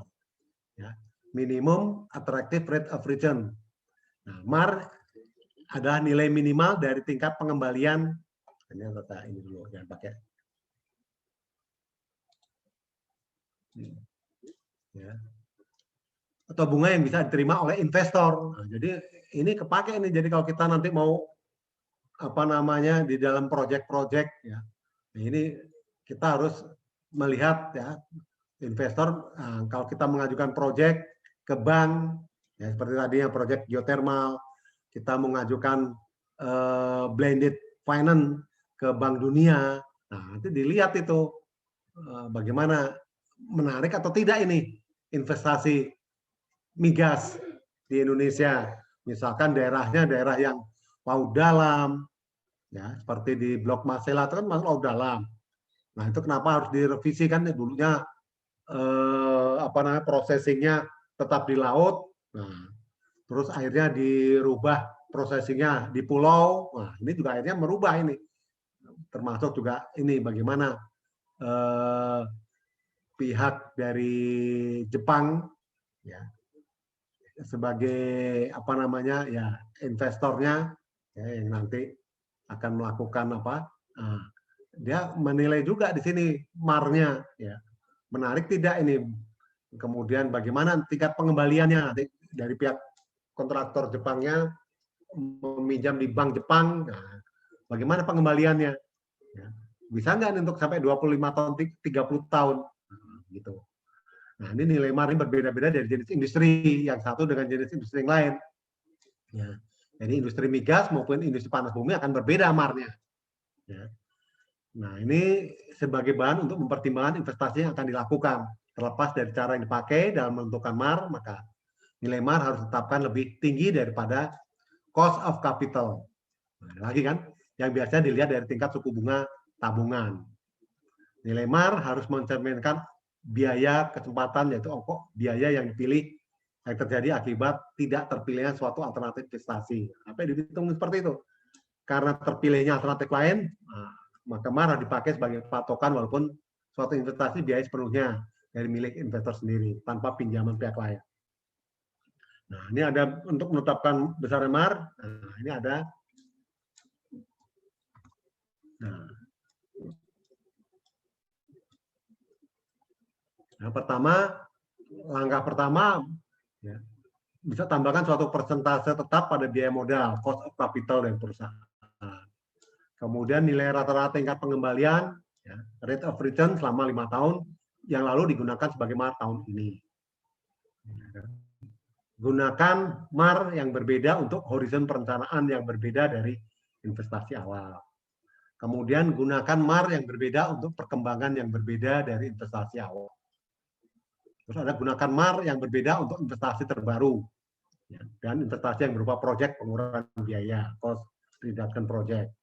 ya, minimum attractive rate of return. Nah, MAR adalah nilai minimal dari tingkat pengembalian. Ini dulu jangan pakai. Ya. Atau bunga yang bisa diterima oleh investor. Nah, jadi ini kepake ini. Jadi kalau kita nanti mau di dalam proyek-proyek, ya, ini kita harus melihat ya investor. Nah, kalau kita mengajukan proyek ke bank, ya seperti tadi yang proyek geothermal, kita mengajukan blended finance ke Bank Dunia. Nah, nanti dilihat itu bagaimana menarik atau tidak ini investasi migas di Indonesia. Misalkan daerahnya daerah yang laut dalam, ya seperti di Blok Masela itu kan masuk laut dalam. Nah itu kenapa harus direvisi kan dulunya processingnya tetap di laut. Nah, terus akhirnya dirubah processingnya di pulau. Nah ini juga akhirnya merubah ini. Termasuk juga ini bagaimana pihak dari Jepang ya sebagai ya investornya ya, yang nanti akan melakukan dia menilai juga di sini MAR-nya ya menarik tidak ini, kemudian bagaimana tingkat pengembaliannya nanti dari pihak kontraktor Jepangnya meminjam di bank Jepang, nah, bagaimana pengembaliannya ya. Bisa nggak untuk sampai 25 tahun 30 tahun gitu. Nah, ini nilai MAR ini berbeda-beda dari jenis industri yang satu dengan jenis industri yang lain. Ya. Jadi industri migas maupun industri panas bumi akan berbeda MAR-nya. Ya. Nah, ini sebagai bahan untuk mempertimbangkan investasi yang akan dilakukan. Terlepas dari cara yang dipakai dalam menentukan MAR, maka nilai MAR harus ditetapkan lebih tinggi daripada cost of capital. Nah, lagi kan, yang biasanya dilihat dari tingkat suku bunga tabungan. Nilai MAR harus mencerminkan biaya kesempatan, yaitu biaya yang dipilih yang terjadi akibat tidak terpilihnya suatu alternatif investasi. Apa yang dihitung seperti itu? Karena terpilihnya alternatif lain, maka MAR dipakai sebagai patokan walaupun suatu investasi biaya sepenuhnya dari milik investor sendiri tanpa pinjaman pihak lain. Nah, ini ada untuk menetapkan besar MAR. Nah, ini ada. Nah, langkah pertama ya, bisa tambahkan suatu persentase tetap pada biaya modal, cost of capital dari perusahaan. Kemudian nilai rata-rata tingkat pengembalian, ya, rate of return selama 5 tahun yang lalu digunakan sebagai MAR tahun ini. Gunakan MAR yang berbeda untuk horizon perencanaan yang berbeda dari investasi awal. Kemudian gunakan MAR yang berbeda untuk perkembangan yang berbeda dari investasi awal. Terus ada gunakan MAR yang berbeda untuk investasi terbaru ya, dan investasi yang berupa proyek pengurangan biaya, cost reduction project.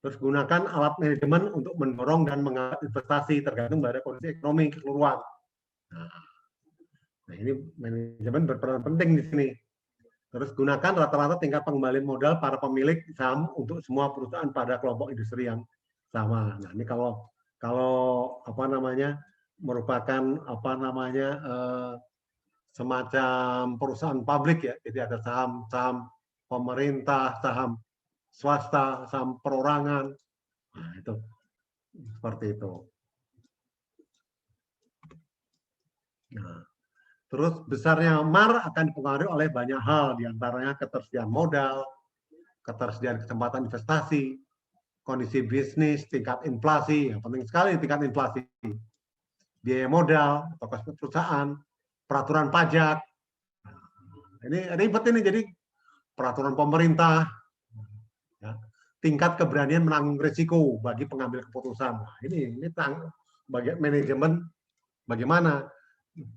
Terus gunakan alat manajemen untuk mendorong dan mengangkat investasi tergantung pada kondisi ekonomi keseluruhan. Nah, ini manajemen berperan penting di sini. Terus gunakan rata-rata tingkat pengembalian modal para pemilik saham untuk semua perusahaan pada kelompok industri yang sama. Nah, ini kalau apa namanya merupakan apa namanya semacam perusahaan publik ya. Jadi ada saham pemerintah, saham swasta, saham perorangan. Nah, itu seperti itu. Nah, terus besarnya MAR akan dipengaruhi oleh banyak hal, diantaranya ketersediaan modal, ketersediaan kesempatan investasi, kondisi bisnis, tingkat inflasi, yang penting sekali tingkat inflasi, biaya modal, atau kos perusahaan, peraturan pajak. Ini ribet ini, jadi peraturan pemerintah, ya, tingkat keberanian menanggung risiko bagi pengambil keputusan. Nah, ini bagi manajemen bagaimana,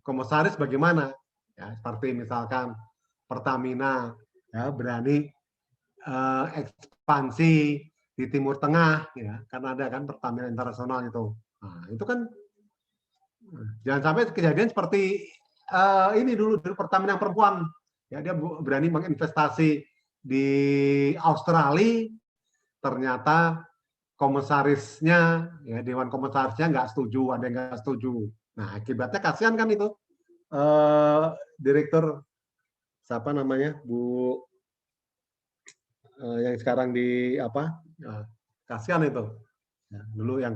komisaris bagaimana, ya, seperti misalkan Pertamina ya berani ekspansi di Timur Tengah, ya, karena ada kan Pertamina Internasional itu. Nah, itu kan jangan sampai kejadian seperti ini dulu Pertamina perempuan, ya, dia berani menginvestasi di Australia, ternyata komisarisnya, ya, dewan komisarisnya nggak setuju, ada yang nggak setuju. Nah, akibatnya kasihan kan itu direktur siapa namanya Bu yang sekarang di apa? Kasihan itu. Ya, dulu yang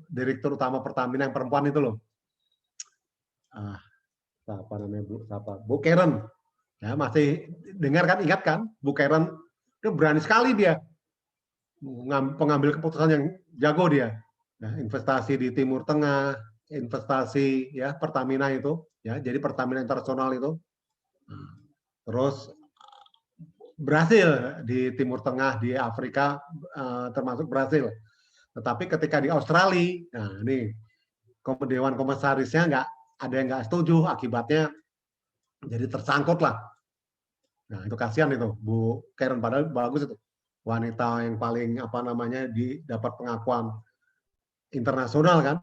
direktur utama Pertamina yang perempuan itu loh. Siapa namanya Bu? Siapa? Bu Karen. Ya, masih dengar kan, ingat kan? Bu Karen itu berani sekali dia pengambil keputusan yang jago dia. Nah, investasi di Timur Tengah, investasi ya Pertamina itu, ya, jadi Pertamina Internasional itu. Terus berhasil di Timur Tengah, di Afrika, termasuk berhasil. Tetapi ketika di Australia, nah ini dewan komisarisnya nggak ada yang nggak setuju, akibatnya jadi tersangkut lah. Nah itu kasihan itu Bu Karen, padahal bagus itu, wanita yang paling apa namanya dapat pengakuan internasional kan,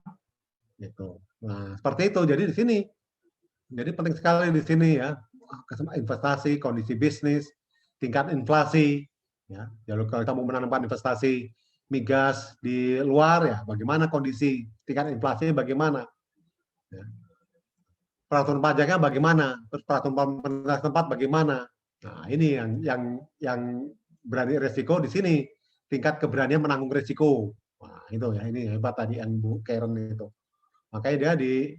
gitu. Nah seperti itu. Jadi di sini, jadi penting sekali di sini ya, investasi, kondisi bisnis, tingkat inflasi, ya. Jadi kalau kita mau menanamkan investasi migas di luar, ya bagaimana kondisi tingkat inflasi, bagaimana, ya. Peraturan pajaknya bagaimana, terus peraturan pemerintah tempat bagaimana. Nah ini yang berani resiko di sini, tingkat keberanian menanggung resiko. Nah itu ya, ini hebat tadi yang Bu Karen itu. Makanya dia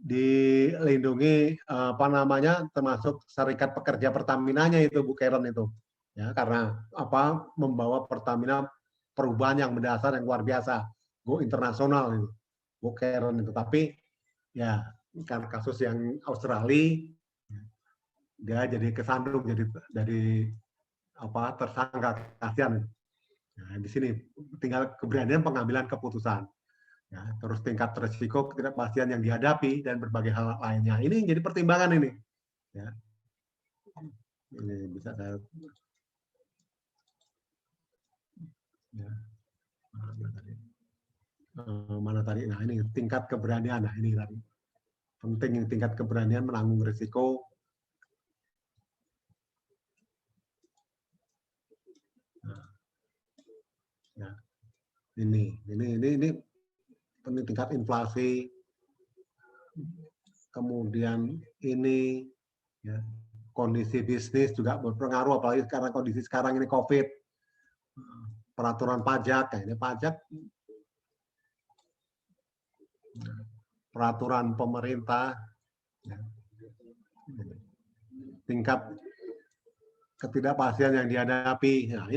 dilindungi apa namanya, termasuk Serikat Pekerja Pertaminanya itu Bu Karen itu, ya, karena apa, membawa Pertamina perubahan yang mendasar yang luar biasa, go internasional itu Bu Karen itu. Tapi ya karena kasus yang Australia, dia jadi kesandung, jadi dari apa, tersangka, kasihan. Nah, di sini tinggal keberanian pengambilan keputusan. Ya, terus tingkat risiko ketidakpastian yang dihadapi dan berbagai hal lainnya. Ini jadi pertimbangan ini. Ya. Ini bisa saya. Ya. Mana tadi? Nah ini tingkat keberanian. Nah ini tadi penting, tingkat keberanian menanggung risiko. Nah, ya. Ini penting tingkat inflasi, kemudian ini ya, kondisi bisnis juga berpengaruh, apalagi karena kondisi sekarang ini COVID, peraturan pajak, ini pajak, peraturan pemerintah, ya, tingkat ketidakpastian yang dihadapi. Nah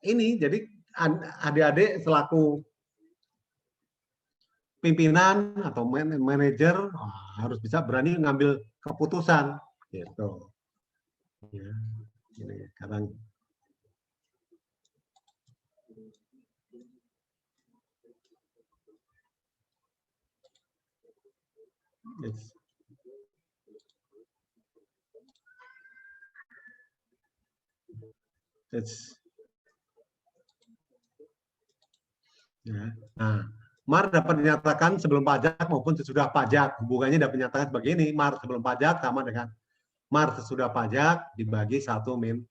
ini jadi adik-adik selaku pimpinan atau manajer harus bisa berani mengambil keputusan, gitu. Ya, ini kadang ya. Nah, MAR dapat dinyatakan sebelum pajak maupun sesudah pajak. Hubungannya dapat dinyatakan sebagai ini, MAR sebelum pajak sama dengan MAR sesudah pajak dibagi 1 min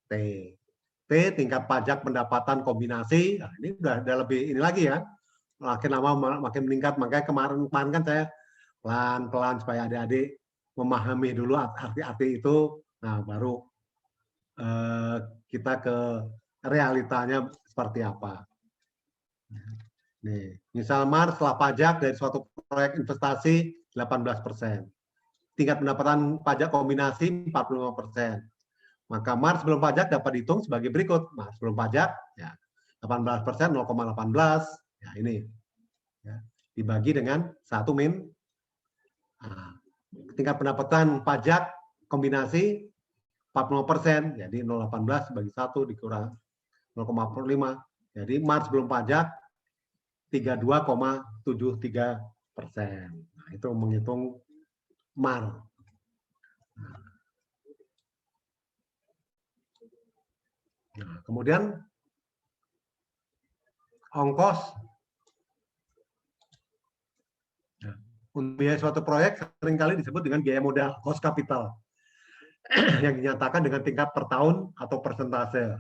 T. tingkat pajak pendapatan kombinasi. Nah, ini udah lebih ini lagi ya. Makin lama makin meningkat. Makanya kemarin kan saya pelan-pelan supaya adik-adik memahami dulu arti-arti itu. Nah, baru kita ke realitanya seperti apa. Nih, misal Mars setelah pajak dari suatu proyek investasi 18%. Tingkat pendapatan pajak kombinasi 45%. Maka Mars sebelum pajak dapat dihitung sebagai berikut. Mars sebelum pajak ya 18%, 0,18. Ya ini. Ya, dibagi dengan 1 min. Nah, tingkat pendapatan pajak kombinasi 40%. Jadi 0,18 bagi 1 dikurang 0,45. Jadi Mars sebelum pajak 32,73%. Nah, itu menghitung Mars. Nah, kemudian ongkos untuk biaya suatu proyek seringkali disebut dengan biaya modal, cost capital, yang dinyatakan dengan tingkat per tahun atau persentase.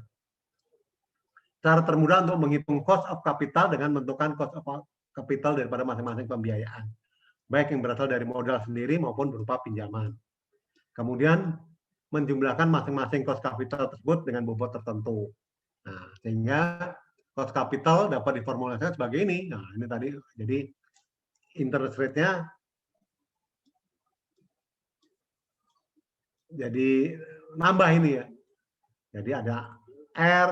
Cara termudah untuk menghitung cost of capital dengan menentukan cost of capital daripada masing-masing pembiayaan, baik yang berasal dari modal sendiri maupun berupa pinjaman. Kemudian menjumlahkan masing-masing cost capital tersebut dengan bobot tertentu. Nah, sehingga cost capital dapat diformulasikan sebagai ini. Nah, ini tadi, jadi interest rate-nya jadi nambah ini ya. Jadi ada R,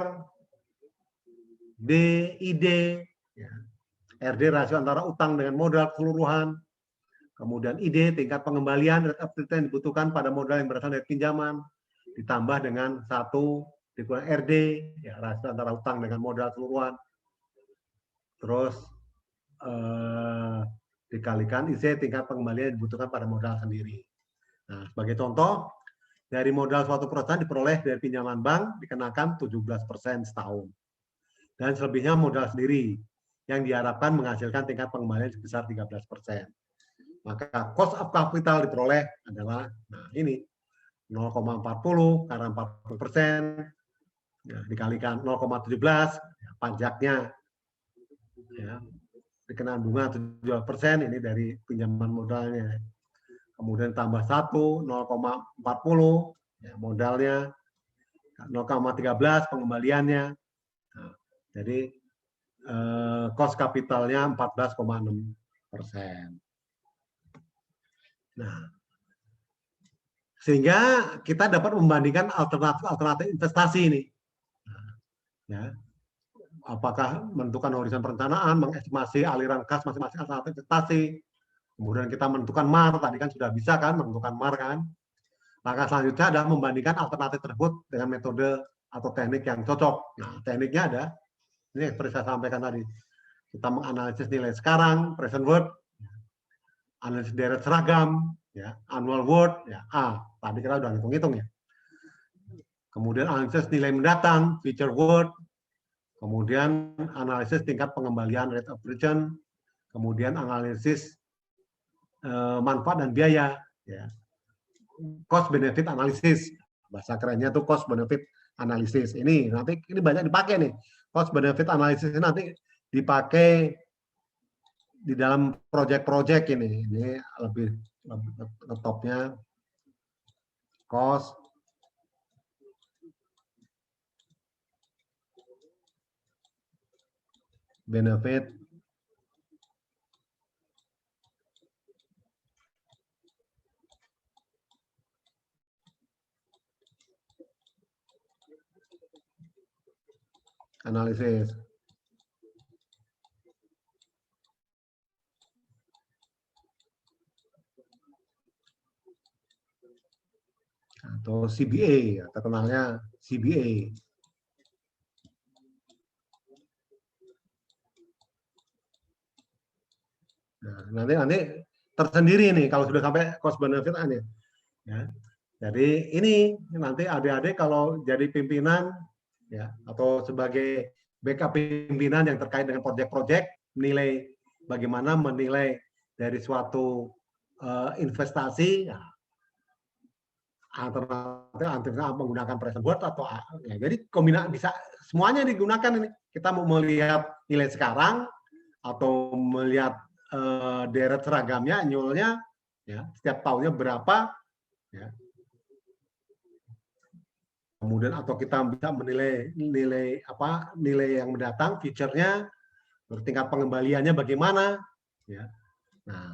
D, ID, ya. RD rasio antara utang dengan modal keseluruhan. Kemudian ID tingkat pengembalian yang dibutuhkan pada modal yang berasal dari pinjaman, ditambah dengan 1 dikurang RD, ya, rasio antara utang dengan modal keseluruhan. Terus dikalikan IC tingkat pengembalian yang dibutuhkan pada modal sendiri. Nah, sebagai contoh, dari modal suatu perusahaan diperoleh dari pinjaman bank dikenakan 17% setahun. Dan selebihnya modal sendiri yang diharapkan menghasilkan tingkat pengembalian sebesar 13%. Maka cost of capital diperoleh adalah, nah ini 0,40 karena 40%, ya, dikalikan 0,17, ya, pajaknya ya, dikenakan bunga 7%, ini dari pinjaman modalnya. Kemudian tambah 1, 0,40, ya, modalnya, 0,13 pengembaliannya. Nah, jadi cost capitalnya 14,6%. Nah, sehingga kita dapat membandingkan alternatif investasi ini. Nah, ya, apakah menentukan horizon perencanaan, mengestimasi aliran kas masing-masing alternatif investasi, kemudian kita menentukan MAR, tadi kan sudah bisa kan menentukan MAR kan. Langkah selanjutnya adalah membandingkan alternatif tersebut dengan metode atau teknik yang cocok. Nah, tekniknya ada, ini seperti saya sampaikan tadi, kita menganalisis nilai sekarang, present worth, analisis deret seragam, ya, annual worth, ya, tadi kita udah hitung-hitung ya. Kemudian analisis nilai mendatang, future worth, kemudian analisis tingkat pengembalian rate of return, kemudian analisis manfaat dan biaya, ya, cost benefit analysis, bahasa kerennya tuh cost benefit analysis. Ini nanti ini banyak dipakai nih, cost benefit analysis ini nanti dipakai di dalam proyek-proyek ini lebih topnya cost benefit analisis. Atau CBA, terkenalnya CBA. Nah, nanti tersendiri nih kalau sudah sampai cost benefit ini. Ya. Jadi ini nanti adik-adik kalau jadi pimpinan ya atau sebagai backup pimpinan yang terkait dengan proyek-proyek, menilai bagaimana menilai dari suatu investasi, ya, alternatif menggunakan present word atau ya, jadi kombinasi bisa semuanya digunakan ini. Kita mau melihat nilai sekarang atau melihat deret seragamnya, annualnya, ya setiap tahunnya berapa, ya. Kemudian atau kita bisa menilai nilai yang mendatang, future-nya, tingkat pengembaliannya bagaimana, ya. Nah,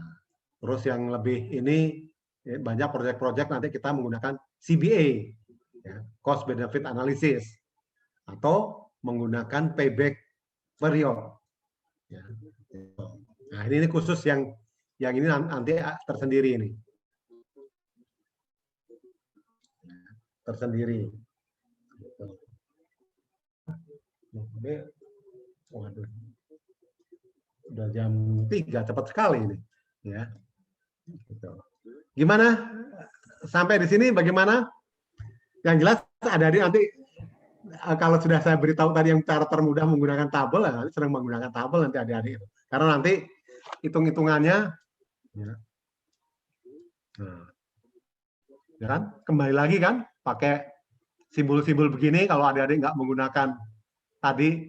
terus yang lebih ini banyak proyek-proyek nanti kita menggunakan CBA, ya, cost benefit analysis, atau menggunakan payback period. Ya. Nah, ini khusus yang ini nanti tersendiri ini. Tersendiri. Waduh. Udah jam 3, cepat sekali ini. Ya. Gitu. Gimana? Sampai di sini bagaimana? Yang jelas adik-adik nanti kalau sudah saya beritahu tadi yang cara termudah menggunakan tabel, nanti sering menggunakan tabel nanti adik-adik. Karena nanti hitung-hitungannya, ya. Nah, ya kan? Kembali lagi kan, pakai simbol-simbol begini. Kalau adik-adik nggak menggunakan tadi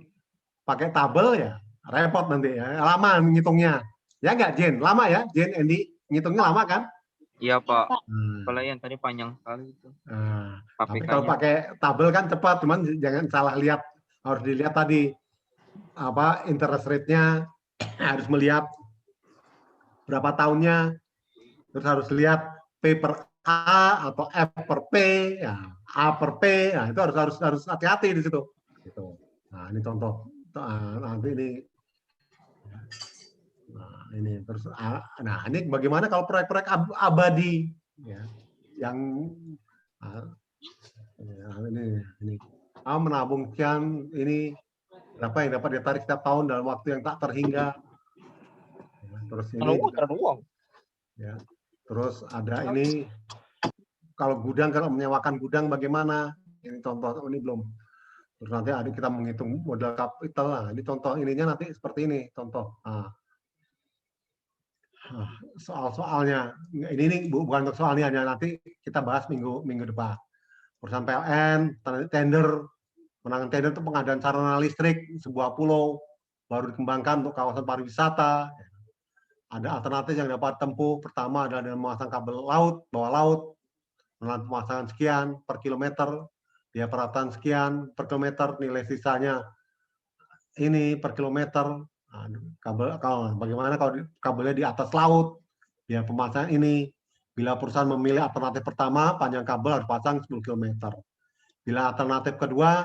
pakai tabel ya repot nanti ya, lama ngitungnya. Ya nggak Jen? Lama ya, Jen, Andy? Ngitungnya lama kan? Iya Pak. Kalau yang tadi panjang sekali itu. Nah, tapi KPK-nya. kalau pakai tabel kan cepat, cuman jangan salah lihat, harus dilihat tadi apa interest rate-nya, harus melihat berapa tahunnya, terus harus lihat P per A atau F per P, ya, A per P, nah itu harus hati-hati di situ. Gitu. Nah ini contoh, nanti ini, nah ini terus, nah ini bagaimana kalau proyek-proyek abadi, ya, yang ini menabung sekian, ini berapa yang dapat ditarik setiap tahun dalam waktu yang tak terhingga. Ya, terus ini juga, ya, terus ada ini kalau gudang, kalau menyewakan gudang bagaimana? Ini contoh, ini belum. Terus nanti ada kita menghitung modal kapital. Nah, ini contoh ininya nanti seperti ini contoh. Nah, soal-soalnya ini bukan untuk soalnya, nanti kita bahas minggu depan. Perusahaan PLN tender, menangan tender untuk pengadaan sarana listrik sebuah pulau baru dikembangkan untuk kawasan pariwisata. Ada alternatif yang dapat tempuh. Pertama adalah dengan memasang kabel laut, bawah laut, dengan pemasangan sekian per kilometer, biaya perawatan sekian per kilometer, nilai sisanya ini per kilometer. Nah, kabel, bagaimana kalau kabelnya di atas laut, biaya pemasangan ini. Bila perusahaan memilih alternatif pertama, panjang kabel harus pasang 10 km. Bila alternatif kedua,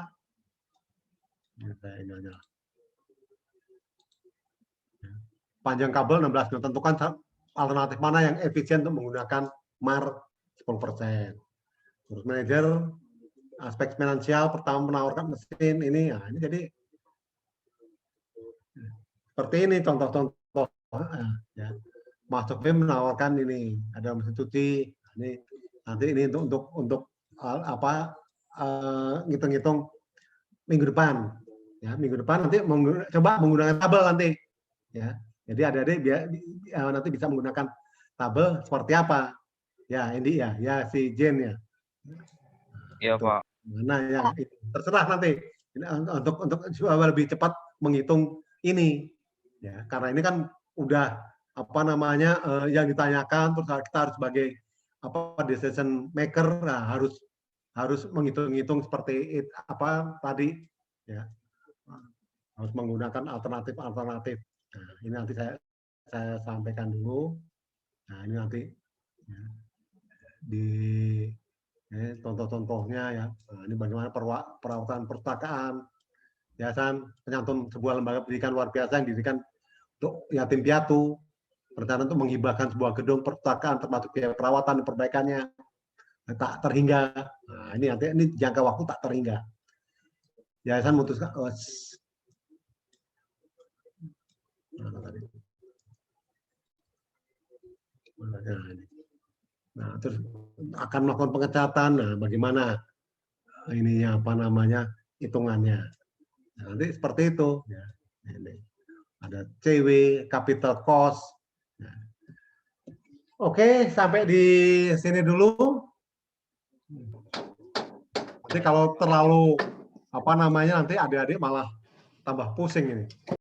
panjang kabel 16 km, tentukan alternatif mana yang efisien untuk menggunakan MAR 10%. Terus manajer aspek finansial, pertama menawarkan mesin ini, ya, ini jadi seperti ini contoh-contoh, ya. Masuknya menawarkan ini, ada mesin cuci, ini nanti ini untuk apa ngitung-ngitung minggu depan, ya minggu depan nanti coba menggunakan tabel nanti, ya. Jadi adik-adik nanti bisa menggunakan tabel seperti apa, ya Indi ya si Jen ya. Iya Pak. Mana ya, terserah nanti untuk lebih cepat menghitung ini, ya karena ini kan udah apa namanya yang ditanyakan, terus kita harus sebagai apa decision maker, nah, harus menghitung-hitung seperti apa tadi, ya harus menggunakan alternatif. Nah, ini nanti saya sampaikan dulu. Nah ini nanti ya, di contoh-contohnya ya. Nah, ini bagaimana perawatan perpustakaan, yayasan penyantun sebuah lembaga pendidikan luar biasa yang didirikan untuk yatim piatu, berencana untuk menghibahkan sebuah gedung perpustakaan termasuk biaya perawatan dan perbaikannya tak terhingga. Nah, ini jangka waktu tak terhingga. Yayasan memutuskan nah, terus akan melakukan pengecatan. Nah, bagaimana ininya apa namanya hitungannya? Nah, nanti seperti itu. Ya. Ini. Ada CW, capital cost. Nah. Oke, sampai di sini dulu. Nanti kalau terlalu apa namanya nanti adik-adik malah tambah pusing ini.